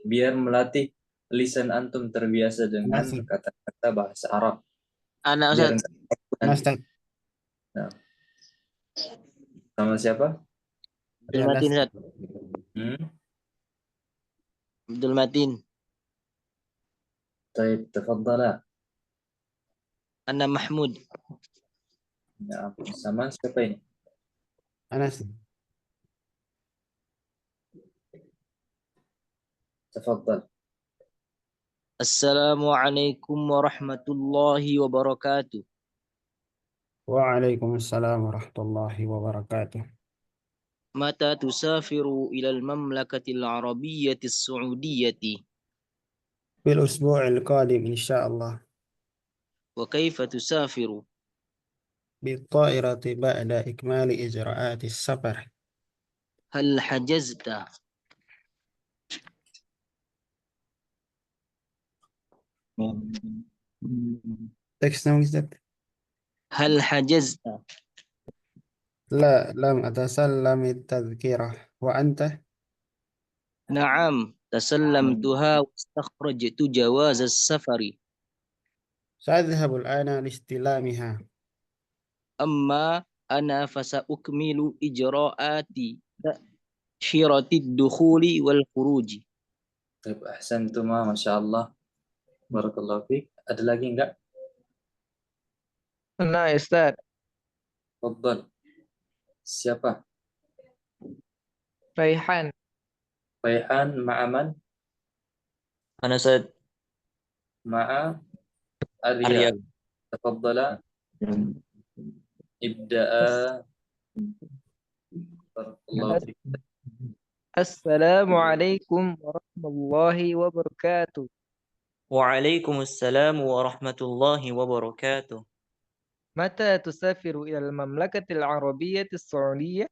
Biar melatih lisan antum terbiasa dengan kata-kata bahasa Arab. Ana Biar Ustaz. Nah. Sama siapa? Abdul Matin Ustaz. Abdul Matin. Baik, tafadhala. Ana Mahmud. Nah, sama siapa ini? Anas. Tafadhal. Assalamualaikum warahmatullahi wabarakatuh. Waalaikumsalam warahmatullahi wabarakatuh. Mata tusafiru ilal mamlakatil arabiyyati Saudiyyati? Bil usbu'il qadim insyaallah. Wa kaifa tusafiru? Bit ta'irati ba'da ikmali ijra'atis safar. Hal hajazta? Teksnya Ustaz. Hal hajazta? La lam atasallam at-tadhkirah wa anta? Naam, tasallamtuha wastakhrajtu jawaz as-safari. Sa'adhhabu al-ana listilamiha. Amma ana fasaukmilu ijra'ati ta'syiratid dukhuli wal khuruji. Baik, ahsantuma, Masya Allah. Barakallahu fiik. Ada lagi enggak? Nah, Ustaz. Tafadhal. Siapa? Raihan. Raihan ma'aman? Ana Ustaz. Ma'a Arya. Tafadhala. Ibda'a. Barakallahu fiik. Assalamualaikum warahmatullahi wabarakatuh. Waalaikumsalam warahmatullahi wabarakatuh. Mata tusafiru ila al-mamlakatil arabiyyati as-saudiyyah?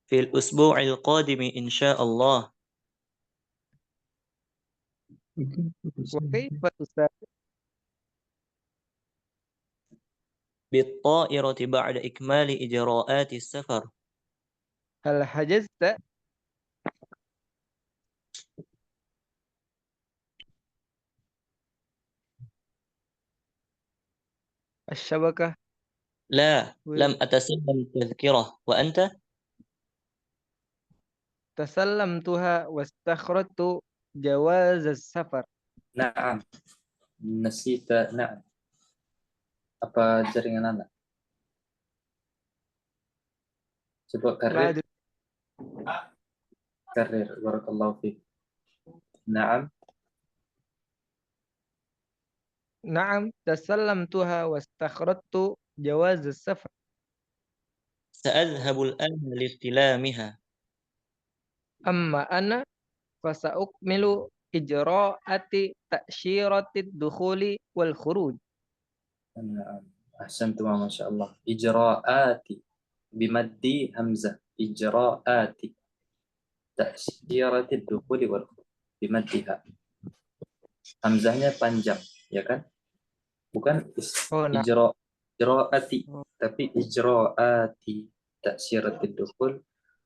Fil usbu'il qadimi insyaallah. Wa kaifa tusafir? Bit-ta'irati ba'da ikmali ijra'ati as-safar. Hal hajazta? الشبكة لا لم أتسلم التذكرة وأنت؟ تسلمتها واستخرجت جواز السفر. Naam. Nasita. Naam. Apa jaringan Anda? Coba ما karir. أدري. Karir. Barakallahu fiik. Naam. نعم تسلمتها واستخرجت جواز السفر. سأذهب الآن لاستلامها. أما أنا فسأكمل إجراءات تأشيرة الدخول والخروج. Naam. Ahsantum ma syaallah. Ijra'ati. Bimaddi hamzah. Ijra'ati. Ta'syirati dukhuli wal khuruj. Bimaddiha. Hamzahnya panjang, ya kan? Bukan Oh, nah. ijra'ati, tapi ijra'ati. Ta'syirati dukhul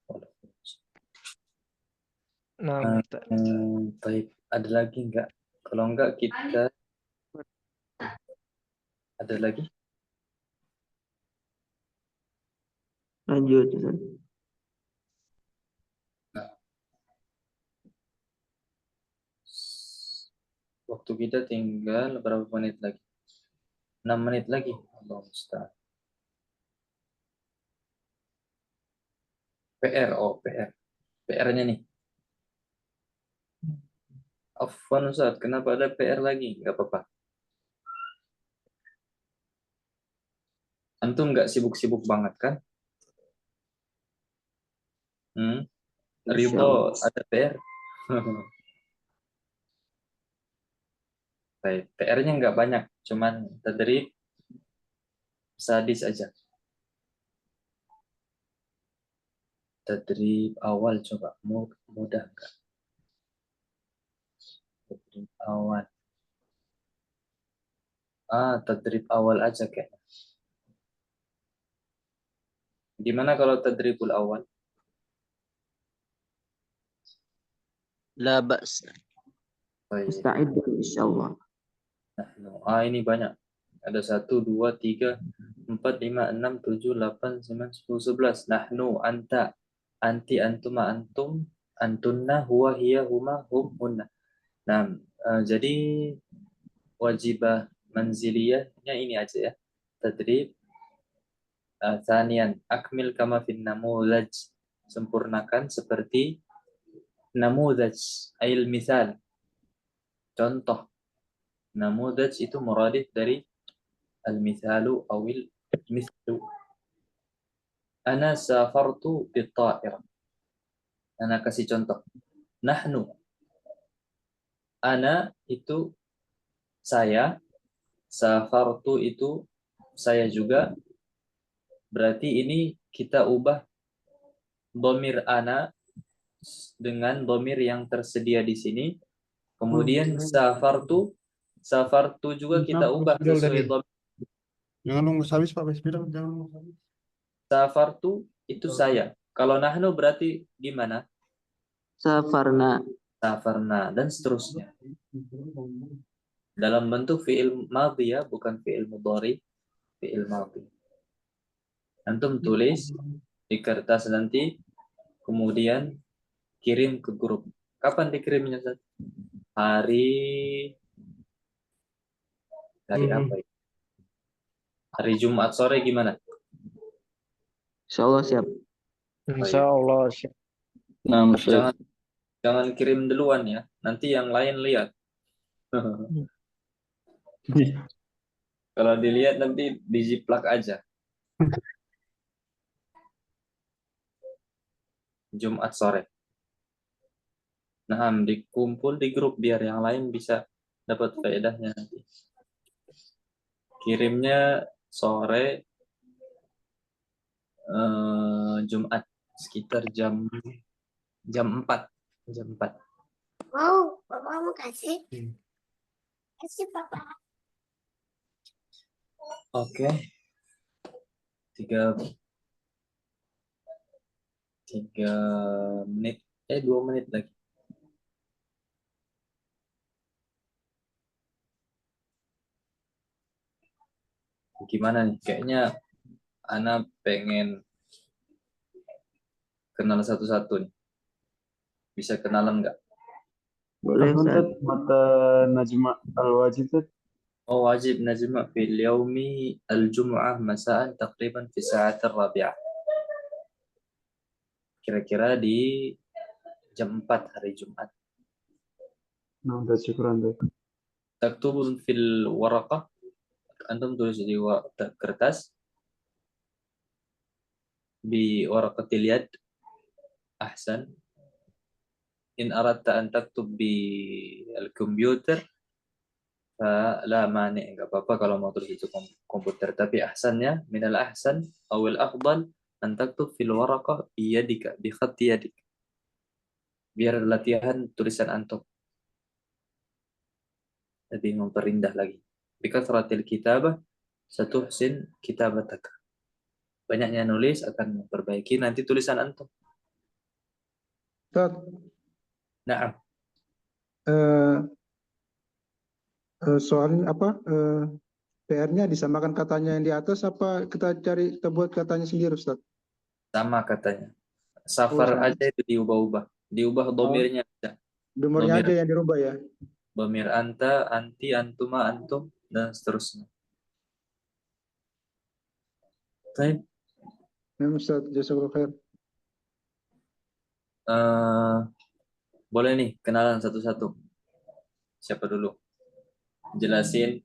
wal khuruj. Nah, Baik, ada lagi enggak? Kalau enggak kita ada lagi? Lanjut, Ustaz. Waktu kita tinggal berapa menit lagi? 6 menit lagi. Allah musta'an. PR, PR. PR-nya nih. Afwan Ustaz, kenapa ada PR lagi? Enggak apa-apa. Antum enggak sibuk-sibuk banget kan? Ridho ada PR. Baik, PR-nya enggak banyak, cuman tadrib sadis aja. Tadrib awal coba, mudah enggak? Tadrib awal. Tadrib awal aja kayaknya. Gimana kalau tadribul awal? لا بأس. Baik. Musta'id insyaallah. Ini banyak. Ada 1, 2, 3, 4, 5, 6, 7, 8, 9, 10, 11. Nahnu, anta, anti, antuma, antum, antunna, huwa, hiya, huma, hum, hunna. Nah, jadi wajibah manziliyahnya ini aja ya. Tadrib. Tsaniyan, akmil kama fin namudaj. Sempurnakan seperti namudaj, ayil misal. Contoh. Namudaj itu muradif dari al-mithalu awil mithlu. Ana safartu bit-ta'irah. Ana kasih contoh. Nahnu. Ana itu saya. Safartu itu saya juga. Berarti ini kita ubah dhamir ana dengan dhamir yang tersedia di sini. Kemudian safartu juga kita ubah sesuai dhamir. Jangan nunggu habis Pak Bismillah, jangan nunggu habis. Safartu itu saya. Kalau nahnu berarti gimana? Safarna. Safarna dan seterusnya. Dalam bentuk fi'il madhi ya, bukan fi'il mudhari, fi'il madhi. Antum tulis di kertas nanti, kemudian kirim ke grup. Kapan dikirimnya? Hari apa ya? Hari Jumat sore gimana? Insyaallah siap. Insyaallah siap. Nah, Jangan kirim duluan ya. Nanti yang lain lihat. Kalau dilihat nanti dijiplak aja. Jumat sore. Nah, dikumpul di grup biar yang lain bisa dapat faedahnya nanti. Kirimnya sore Jumat sekitar jam 4. Jam 4. Mau, Papa mau kasih? Kasih Papa. Oke. 3 menit. 2 menit lagi. Gimana nih? Kayaknya Ana pengen kenal satu-satu nih. Bisa kenalan nggak? Boleh Ustaz. mata Najma Al-Wajib Ustaz. Oh, wajib najma fil yaumi al-jum'ah masaan takriban fi sa'at ar-rabi'ah. Kira-kira di jam 4 hari Jumat. Nah, udah syukuran deh. Taktubun fil waraqah. Antum tulis di kertas. Bi waraqatil yad. Ahsan. In aradta an taktub bi al-komputer. La mani, enggak apa-apa kalau mau tulis itu komputer. Tapi ahsannya, minal ahsan, awil afdal, an taktub fil waraqah biyadika, bi khatti yadik. Biar latihan tulisan antum. Lebih memperindah lagi. Bikathratil kitabah satuhsin kitabatak. Banyaknya nulis akan memperbaiki nanti tulisan antum. Ustaz, Nah, soalnya apa? PR-nya disamakan katanya yang di atas apa kita buat katanya sendiri Ustaz? sama katanya. Oh, Safar sama. aja itu diubah-ubah. Diubah domirnya aja. Nomornya Domir, aja yang dirubah ya. domir anta, anti, antuma, antum, dan seterusnya. Baik. Ya Ustaz, jazakallahu khair. Boleh nih kenalan satu-satu. Siapa dulu? Jelasin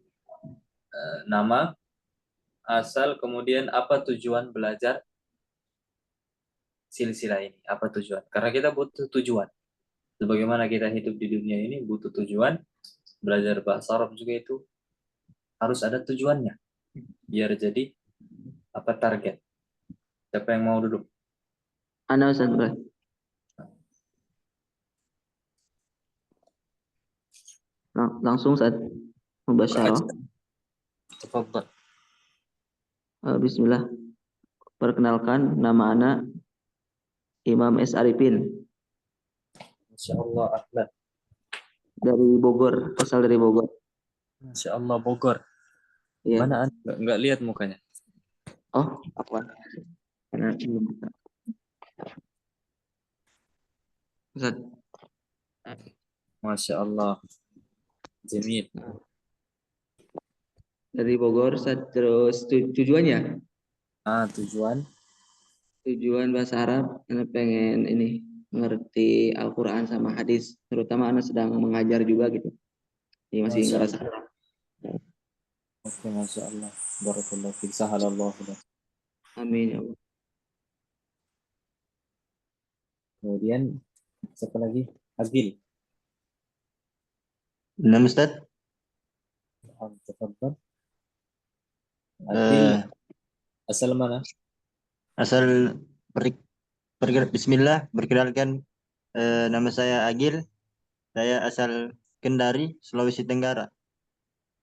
nama, asal, kemudian apa tujuan belajar silsilah ini? Apa tujuan? Karena kita butuh tujuan. Sebagaimana kita hidup di dunia ini butuh tujuan. Belajar bahasa Arab juga itu harus ada tujuannya. Biar jadi apa target. Siapa yang mau duduk? Ana Ustaz, boleh. Langsung Ustaz. Mubasyarah. Tafadhal. Bismillah. Perkenalkan, nama anak Imam S. Arifin Insyaallah ahlan. dari Bogor, asal dari Bogor. Insyaallah Bogor. Iya. Mana Anda? Nggak lihat mukanya. Oh, apa? Karena belum bisa. Ustaz. Masya Allah. Jamil. Dari Bogor, Ustaz. Terus tujuannya? Tujuan. Tujuan bahasa Arab, anak pengen ini mengerti Al-Quran sama hadis. Terutama anak sedang mengajar juga gitu. Jadi masih Masya ngerasa. Allah. Oke, Masya Allah. Barakallahu fiik. Sahalallah. Amin ya Allah. Kemudian siapa lagi? Agil. Nama Ustaz, Tafadhal. Agil. Asal mana? asal Bismillah, perkenalkan nama saya Agil, saya asal Kendari, Sulawesi Tenggara.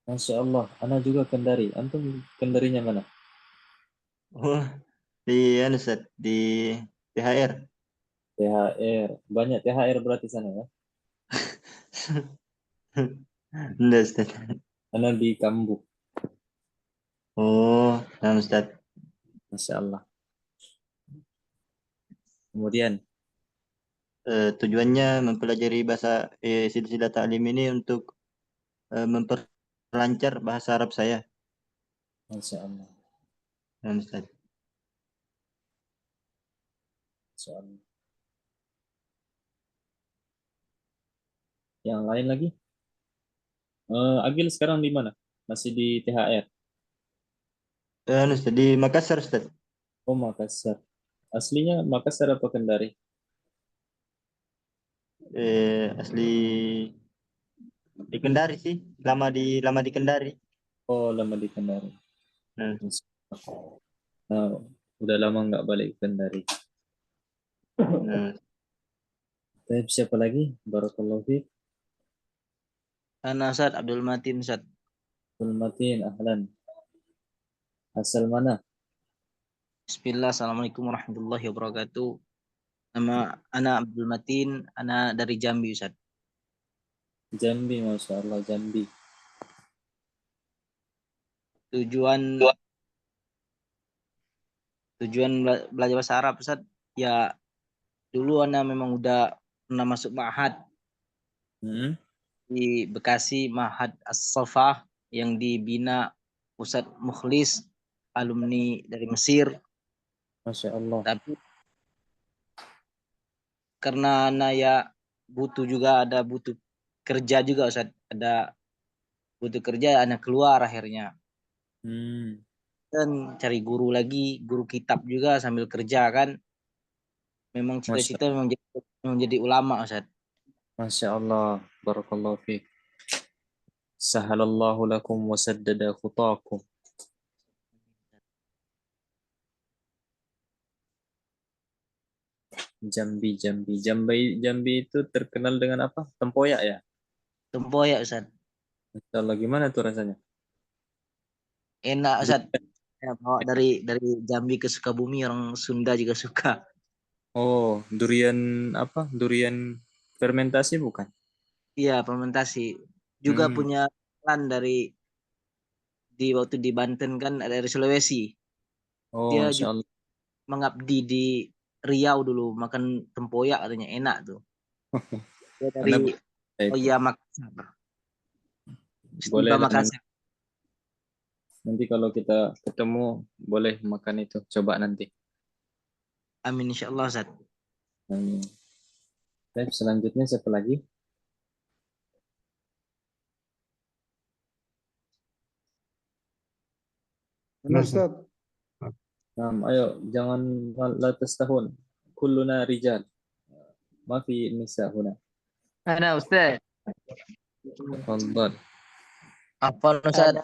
Masya Allah. Ana juga Kendari. Antum Kendarinya mana? Oh, di Ustaz, di THR. THR. Banyak THR berarti sana ya? Enggak Ustaz. Ana di Kambu. Oh, nama Ustaz. Masya Allah. Kemudian Tujuannya mempelajari bahasa silsilah ta'lim ini untuk memperlancar bahasa Arab saya. Masya Allah. Nama Ustaz. Masya Allah. Yang lain lagi? Agil sekarang di mana? Masih di THR? Ustaz, di Makassar Ustaz. Oh, Makassar. Aslinya Makassar apa Kendari? Asli di Kendari sih. Lama di Kendari. Oh, lama di Kendari. Nah, Nah, udah lama nggak balik ke Kendari. nah. Tapi siapa lagi? Barakallahu fiik. Ana Ustaz Abdul Matin Ustaz. Matin, ahlan. Asal mana? Bismillah, Assalamualaikum warahmatullahi wabarakatuh. Nama Ana Abdul Matin, Ana dari Jambi Ustaz. Jambi, Masya Allah, Jambi. Tujuan belajar bahasa Arab Ustaz, ya dulu Ana memang udah pernah masuk ma'had di Bekasi, Ma'had As-Safah yang dibina Ustaz Mukhlis, alumni dari Mesir. Masya Allah. Tapi karena Ana ya butuh kerja juga Ustaz, ada butuh kerja, Ana keluar akhirnya. Dan cari guru lagi, guru kitab juga sambil kerja kan. Memang cita-cita memang jadi ulama Ustaz. Masya Allah, barakallahu fiik. Sahalallahu lakum wa saddada khutakum. Jambi itu terkenal dengan apa? Tempoyak ya? Tempoyak Ustaz. Masya Allah, gimana tuh rasanya? Enak Ustaz. Ya, bawa dari Jambi ke Sukabumi, orang Sunda juga suka. Oh, durian apa? Durian fermentasi bukan? Iya, fermentasi. Juga punya peran waktu di Banten kan, dari Sulawesi. Oh, Dia Masya juga Allah. mengabdi di Riau dulu, makan tempoyak katanya enak tuh. Dia dari Makassar. Boleh Istimewa Makassar. nanti kalau kita ketemu boleh makan itu, coba nanti. Amin insyaallah Ustaz. Amin. Baik, selanjutnya siapa lagi? Ustaz. Ayo, jangan latas tahun. Kulluna rijal. Ma fi nisa huna. Ana Ustaz. Tafadhal. Apa Ustaz?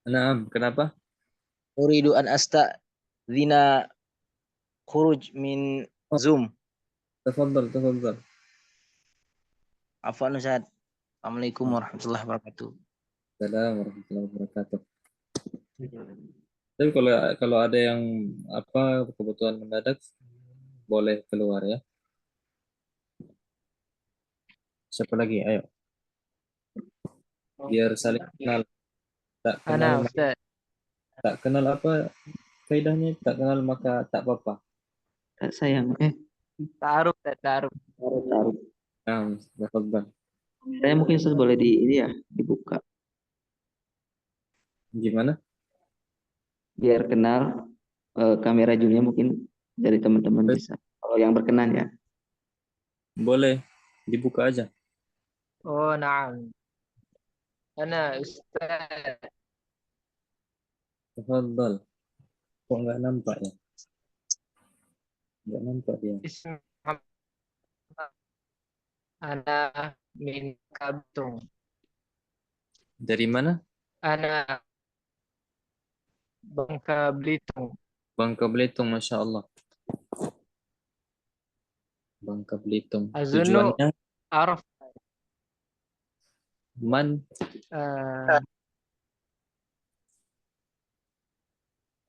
Naam, kenapa? Uridu an astadzina khuruj min Zoom. Tafadhal. Afwan Ustaz. Assalamualaikum warahmatullahi wabarakatuh. Assalamualaikum warahmatullahi wabarakatuh. Tapi kalau ada yang apa kebutuhan mendadak boleh keluar ya. Siapa lagi? Ayo. Biar saling kenal. Tak kenal apa kaidahnya? Tak kenal maka tak apa-apa. Tak sayang. Taruh. Taruh. Nah, tafadhal. Saya mungkin Ustaz boleh dibuka. Gimana? Biar kenal kamera Julia mungkin dari teman-teman bisa. Kalau yang berkenan ya. Boleh, dibuka aja. Oh, na'am. Ana Ustaz. Tafadhal. Kok nggak nampak ya? Nggak nampak dia. Ana min Kabtung. Dari mana? Ana Bangka Belitung. Bangka Belitung, Masya Allah. Bangka Belitung. Azunu Tujuannya Araf. Man.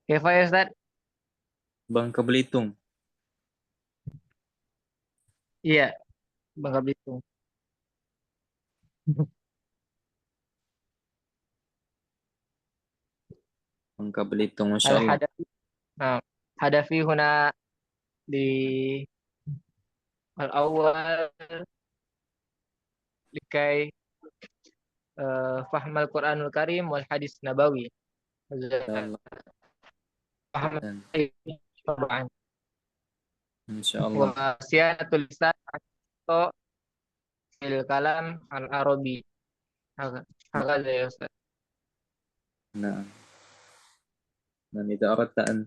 Kaifa ya Ustaz? Bangka Belitung. Iya, Bangka Belitung. Bangka Belitung, Masya Allah. Hadafi huna di al-awwal likai fahmal Quranul Karim wal hadis nabawi. Insya Allah. Wa siyanatul lisan atau fil kalam al-arabi. Hakadha ya Ustaz. نعم. نعم إذا أردت أن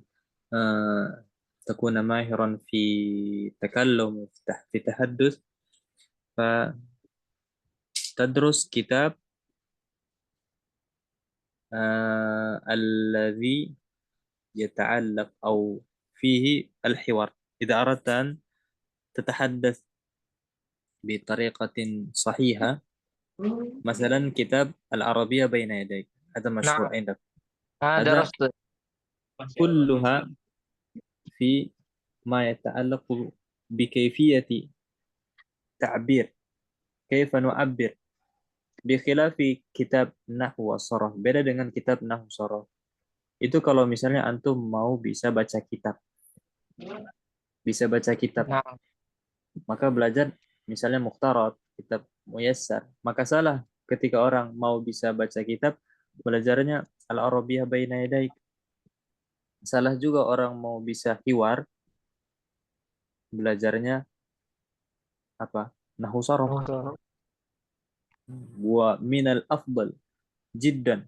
تكون ماهرا في تكلم في تحدث فتدرس كتاب الذي يتعلق أو فيه الحوار. إذا أردت أن تتحدث بطريقة صحيحة مثلا كتاب العربية بين يديك، هذا مشروع عندك، هذا درست. كلها في ما يتعلق بكيفية تعبير، كيف نعبر، بخلاف kitab nahwu wasaraf. Beda dengan kitab nahwu saraf. Itu kalau misalnya antum mau bisa baca kitab. Bisa baca kitab. Maka belajar misalnya mukhtarat, kitab muyassar. Maka salah ketika orang mau bisa baca kitab, belajarnya al-arabiyah baina yadaik. Salah juga orang mau bisa hiwar, belajarnya apa? Nahwu saraf. Wa minal afdal jiddan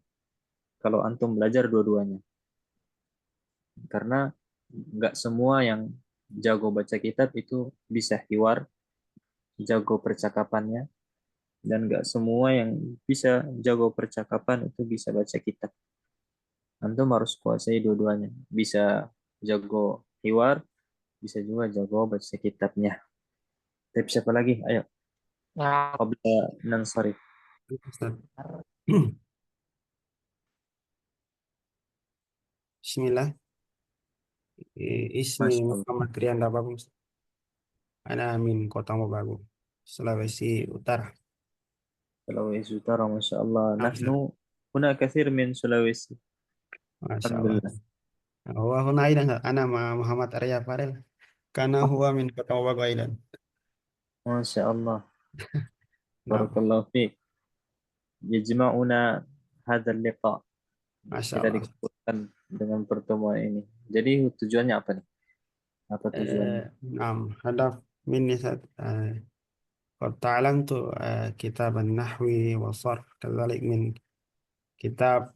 kalau antum belajar dua-duanya. Karena nggak semua yang jago baca kitab itu bisa hiwar, jago percakapannya, dan nggak semua yang bisa jago percakapan itu bisa baca kitab. Antum harus kuasai dua-duanya. Bisa jago hiwar, bisa juga jago baca kitabnya. Tapi siapa lagi? Ayo. Qabla nansarif. Bismillah. Ismi Muhammad Rian Bagus. Ana min Kota Mobagu, Sulawesi Utara. Sulawesi Utara, Masya Allah. Nahnu huna kathir min Sulawesi. Masya Allah. Wa huna aidan ana ma Muhammad Arya Farel. Karena huwa min Kota Mobagu aidan. Masya Allah. Barakallahu fiik. Yajma'una hadzal liqa. Masya Kita Allah. dikumpulkan dengan pertemuan ini. Jadi tujuannya apa nih? Apa tujuannya? Naam, hadaf minni قد تعلمت كتاب النحو والصرف كذلك من كتاب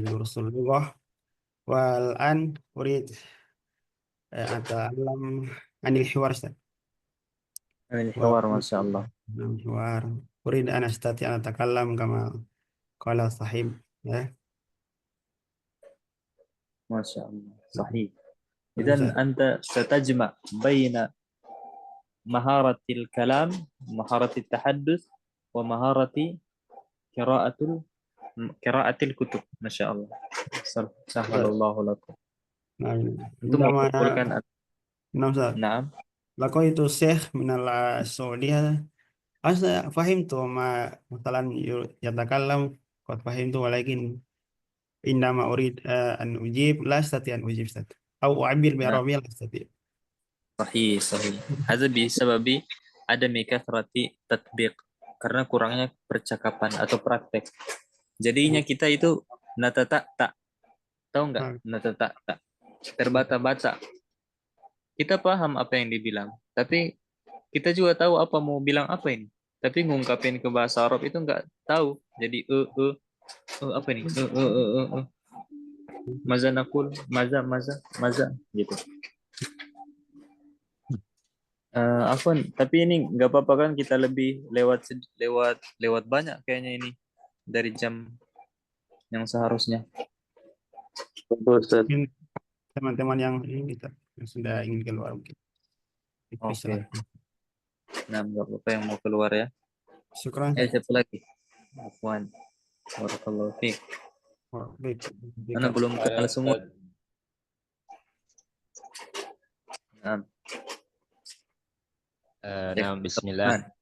دروس اللغة والآن أريد أتعلم عن الحوار أستاذ. عن الحوار ما شاء الله. عن الحوار أريد أن أستطيع أن أتكلم كما قال صاحب ما شاء الله صحيح. إذن أنت ستجمع بين مهارة الكلام، مهارة التحدث، ومهارة قراءة الكتب. ما شاء الله. سهل الله لكم. أنتم mengumpulkan. نعم. لقيت الشيخ من السعودية أنا فهمت ما مثلا يتكلم قد فهمت ولكن عندما أريد أن أجيب لا أستطيع أن أجيب أو أعبر بعربية لا أستطيع. صحيح. هذا بسبب عدم كثرة تطبيق, karena kurangnya percakapan atau praktek. Jadinya kita itu natata tak, tahu nggak? Natata tak, terbata-bata. Kita paham apa yang dibilang, tapi kita juga tahu apa mau bilang apa ini. Tapi ngungkapin ke bahasa Arab itu nggak tahu. Jadi apa ini? Maza nakul, maza gitu. Afwan, tapi ini nggak apa-apa kan kita lebih lewat banyak kayaknya ini dari jam yang seharusnya. Teman-teman yang ini yang sudah ingin keluar mungkin. Oke. Nah, nggak apa-apa yang mau keluar ya. Syukran. Siapa lagi? Afwan. Barakallahu fiik. Ana belum kenal semua. Nah. Bismillah.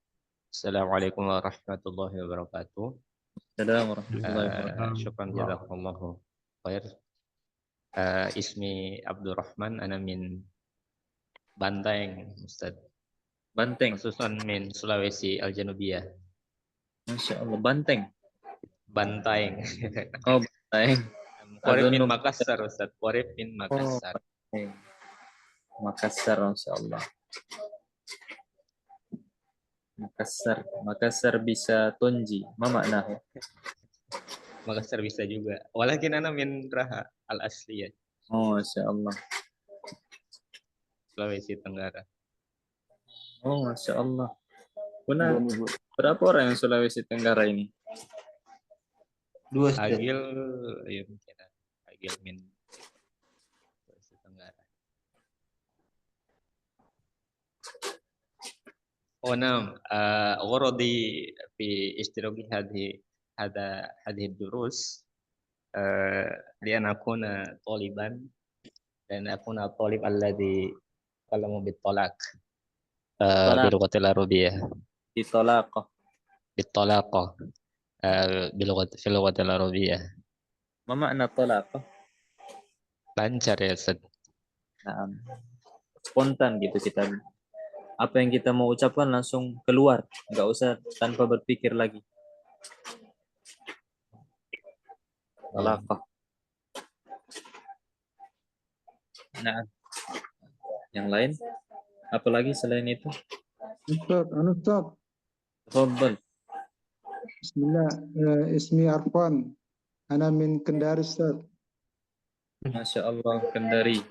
Assalamualaikum warahmatullahi wabarakatuh. Assalamualaikum warahmatullahi wabarakatuh. Syukran jazakallahu khair. Ismi Abdurrahman, ana min Banteng, Ustaz. Banteng. Khususan min Sulawesi Al-Janubiyah. Masya Allah, Banteng. Bantaeng. Oh, Banteng. Warif min Makassar, Ustaz. Warif min Makassar. Makassar, Masya Allah. Makassar bisa tonji. Ma maknanya? Makassar bisa juga. Walakin ana min Raha al-asliyah, Oh, Masya Allah. Sulawesi Tenggara. Oh, Masya Allah. Benar. Berapa orang yang Sulawesi Tenggara ini? 2 Ustaz. Agil, ya mungkin Agil min Sulawesi Tenggara. Oh, نعم. غرضي في اشتراك هذه الدروس لأن أكون طالبا dan أكون الطالب الذي يتكلم بالطلاق Talaq, بلغة العربية ditolaqah. بالطلاقة في اللغة العربية. Ma makna talaqah? Lancar ya Ustaz. Nah, spontan gitu kita. Apa yang kita mau ucapkan langsung keluar, nggak usah tanpa berpikir lagi. Talaqah. Nah, yang lain? Apalagi selain itu? Ustaz, Ustaz. Tafadhal. Bismillah. Ismi Arfan. Ana min Kendari, Ustaz. Masya Allah, Kendari.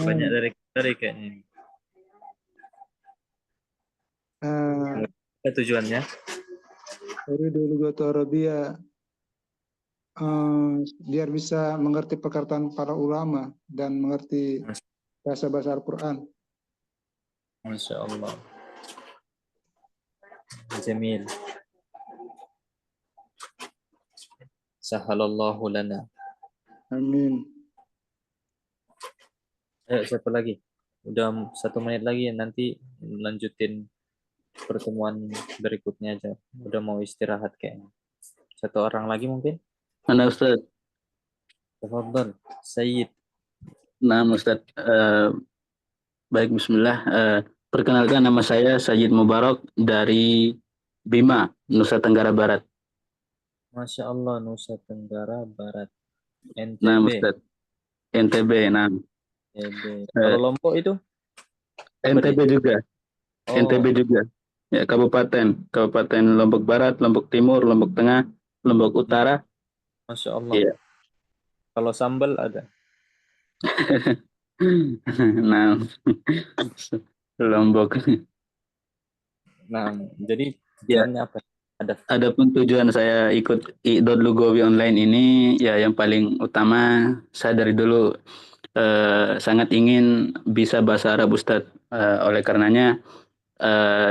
Banyak dari Kendari kayaknya ini. Apa tujuannya? Uridu lughata Arabia. Biar bisa mengerti perkataan para ulama dan mengerti bahasa-bahasa Al-Quran. Masya Allah. Jamil. Sahalallahu lana. Amin. Ayo, siapa lagi? Udah 1 menit lagi, nanti lanjutin pertemuan berikutnya aja. Udah mau istirahat kayaknya. 1 orang lagi mungkin? Mana Ustaz? Tafadhal, Sayyid. Nah, Ustaz. Baik, Bismillah. Perkenalkan, nama saya Sayyid Mubarak dari Bima, Nusa Tenggara Barat. Masya Allah, Nusa Tenggara Barat. Nah, NTB. Ustaz. NTB. Nah, NTB. Kalau Lombok itu? NTB juga. Oh, NTB juga. Ya, Kabupaten Lombok Barat, Lombok Timur, Lombok Tengah, Lombok Utara. Masya Allah. Iya. Kalau sambal ada? Nah, Lombok. Nah, jadi Ya, tujuannya apa? adapun tujuan saya ikut I.Dot Lugawi online ini, ya yang paling utama, saya dari dulu sangat ingin bisa bahasa Arab, Ustadz. Oleh karenanya,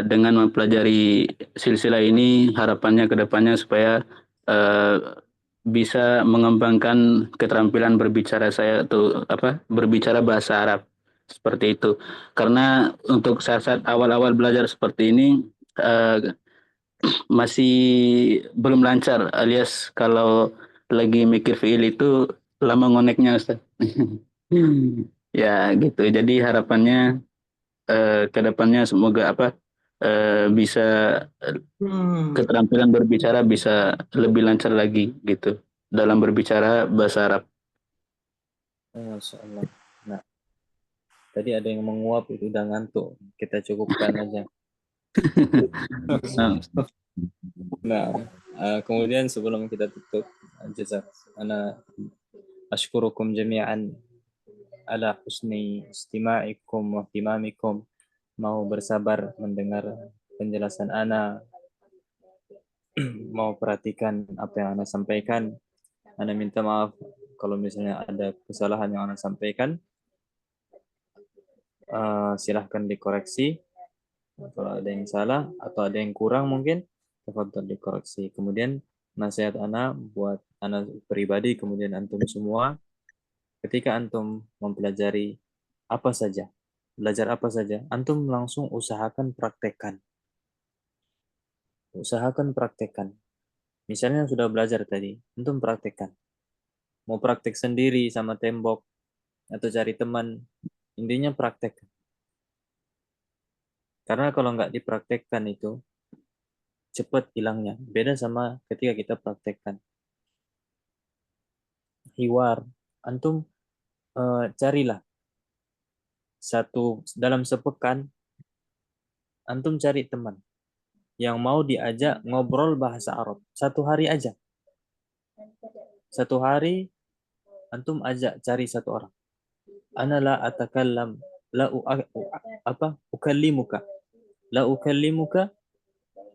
dengan mempelajari silsilah ini, harapannya ke depannya supaya bisa mengembangkan keterampilan berbicara saya tuh berbicara bahasa Arab seperti itu. Karena untuk saat-saat awal-awal belajar seperti ini masih belum lancar, alias kalau lagi mikir fiil itu lama ngoneknya, Ustaz. Ya gitu. Jadi harapannya ke depannya semoga bisa keterampilan berbicara bisa lebih lancar lagi gitu dalam berbicara bahasa Arab. Masya Allah. Nah, tadi ada yang menguap itu udah ngantuk. Kita cukupkan aja. Nah, kemudian sebelum kita tutup, ana ashkurukum jami'an ala husni istima'ikum wa ihtimamikum. Mau bersabar mendengar penjelasan ana, mau perhatikan apa yang ana sampaikan. Ana minta maaf kalau misalnya ada kesalahan yang ana sampaikan. Silahkan dikoreksi kalau ada yang salah atau ada yang kurang mungkin tafadhol dikoreksi. Kemudian nasihat ana buat ana pribadi, kemudian antum semua, ketika antum mempelajari apa saja, belajar apa saja, antum langsung usahakan praktekkan. Misalnya sudah belajar tadi, antum praktekkan. Mau praktek sendiri sama tembok atau cari teman, intinya praktekkan. Karena kalau nggak dipraktekkan itu cepat hilangnya. Beda sama ketika kita praktekkan. Hiwar, antum carilah dalam sepekan, antum cari teman yang mau diajak ngobrol bahasa Arab 1 hari aja. Satu hari antum ajak cari satu orang. Ana la atakallam ukallimuka. La ukallimuka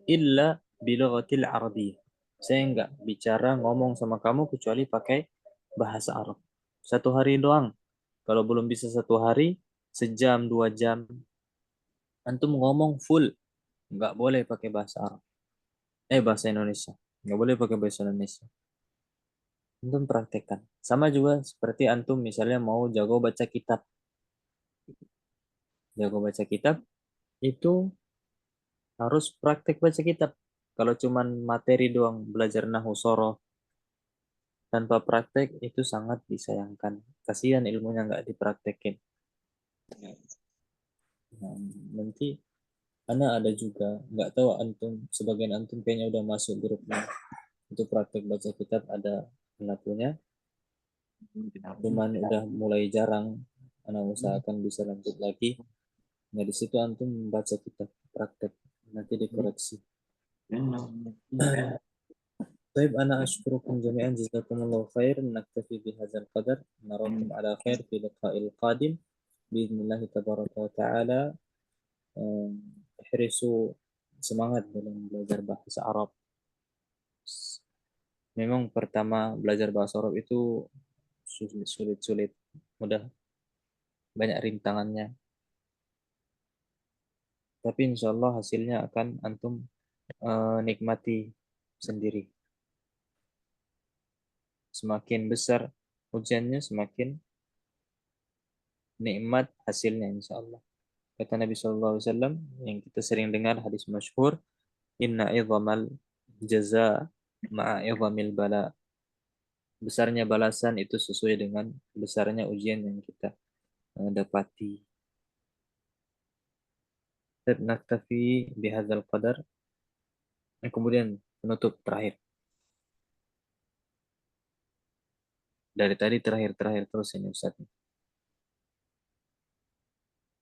illa bilughatil arabiyyah. Saya enggak bicara ngomong sama kamu kecuali pakai bahasa Arab. Satu hari doang. Kalau belum bisa satu hari, sejam, 2 jam, antum ngomong full. Enggak boleh pakai bahasa Arab. Bahasa Indonesia. Enggak boleh pakai bahasa Indonesia. Antum praktekkan. Sama juga seperti antum misalnya mau jago baca kitab. Jago baca kitab, itu harus praktek baca kitab. Kalau cuman materi doang, belajar nahwu soroh, tanpa praktek itu sangat disayangkan. Kasihan ilmunya nggak dipraktekin. Nah, nanti Ana ada juga, nggak tahu antum, sebagian antum kayaknya udah masuk grupnya untuk praktek baca kitab, ada pelakunya. Cuman udah mulai jarang. Ana usahakan bisa lanjut lagi. Nah di situ antum baca kitab praktek, nanti dikoreksi. طيب أنا أشكركم جميعا جزاكم الله خير نكتفي بهذا القدر نراكم على خير في اللقاء القادم بإذن الله تبارك وتعالى احرصوا semangat dalam belajar bahasa Arab. Memang pertama belajar bahasa Arab itu sulit, mudah, banyak rintangannya. Tapi insya Allah hasilnya akan antum nikmati sendiri. Semakin besar ujiannya, semakin nikmat hasilnya insya Allah. Kata Nabi SAW yang kita sering dengar hadis masyhur, Inna idhamal jaza ma'a idhamil bala. Besarnya balasan itu sesuai dengan besarnya ujian yang kita dapati. Naktafi bihadzal qadar. Kemudian penutup terakhir. Dari tadi terakhir terus ini Ustaz.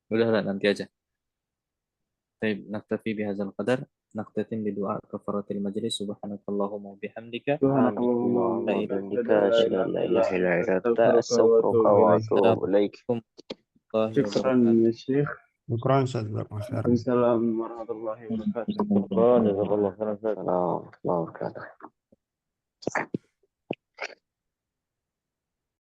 Udahlah nanti aja. Baik, naktafi bihadzal qadar. Naktatim bidu'a kafaratil majlis. Subhanakallahumma bihamdika. Subhanakallahumma bihamdika. Asyhadu an la ilaha illa anta astaghfiruka wa atubu ilaik. Syukran ya Syekh. Syukran Ustaz. Assalamualaikum warahmatullahi wabarakatuh. Jazakallahu khairan.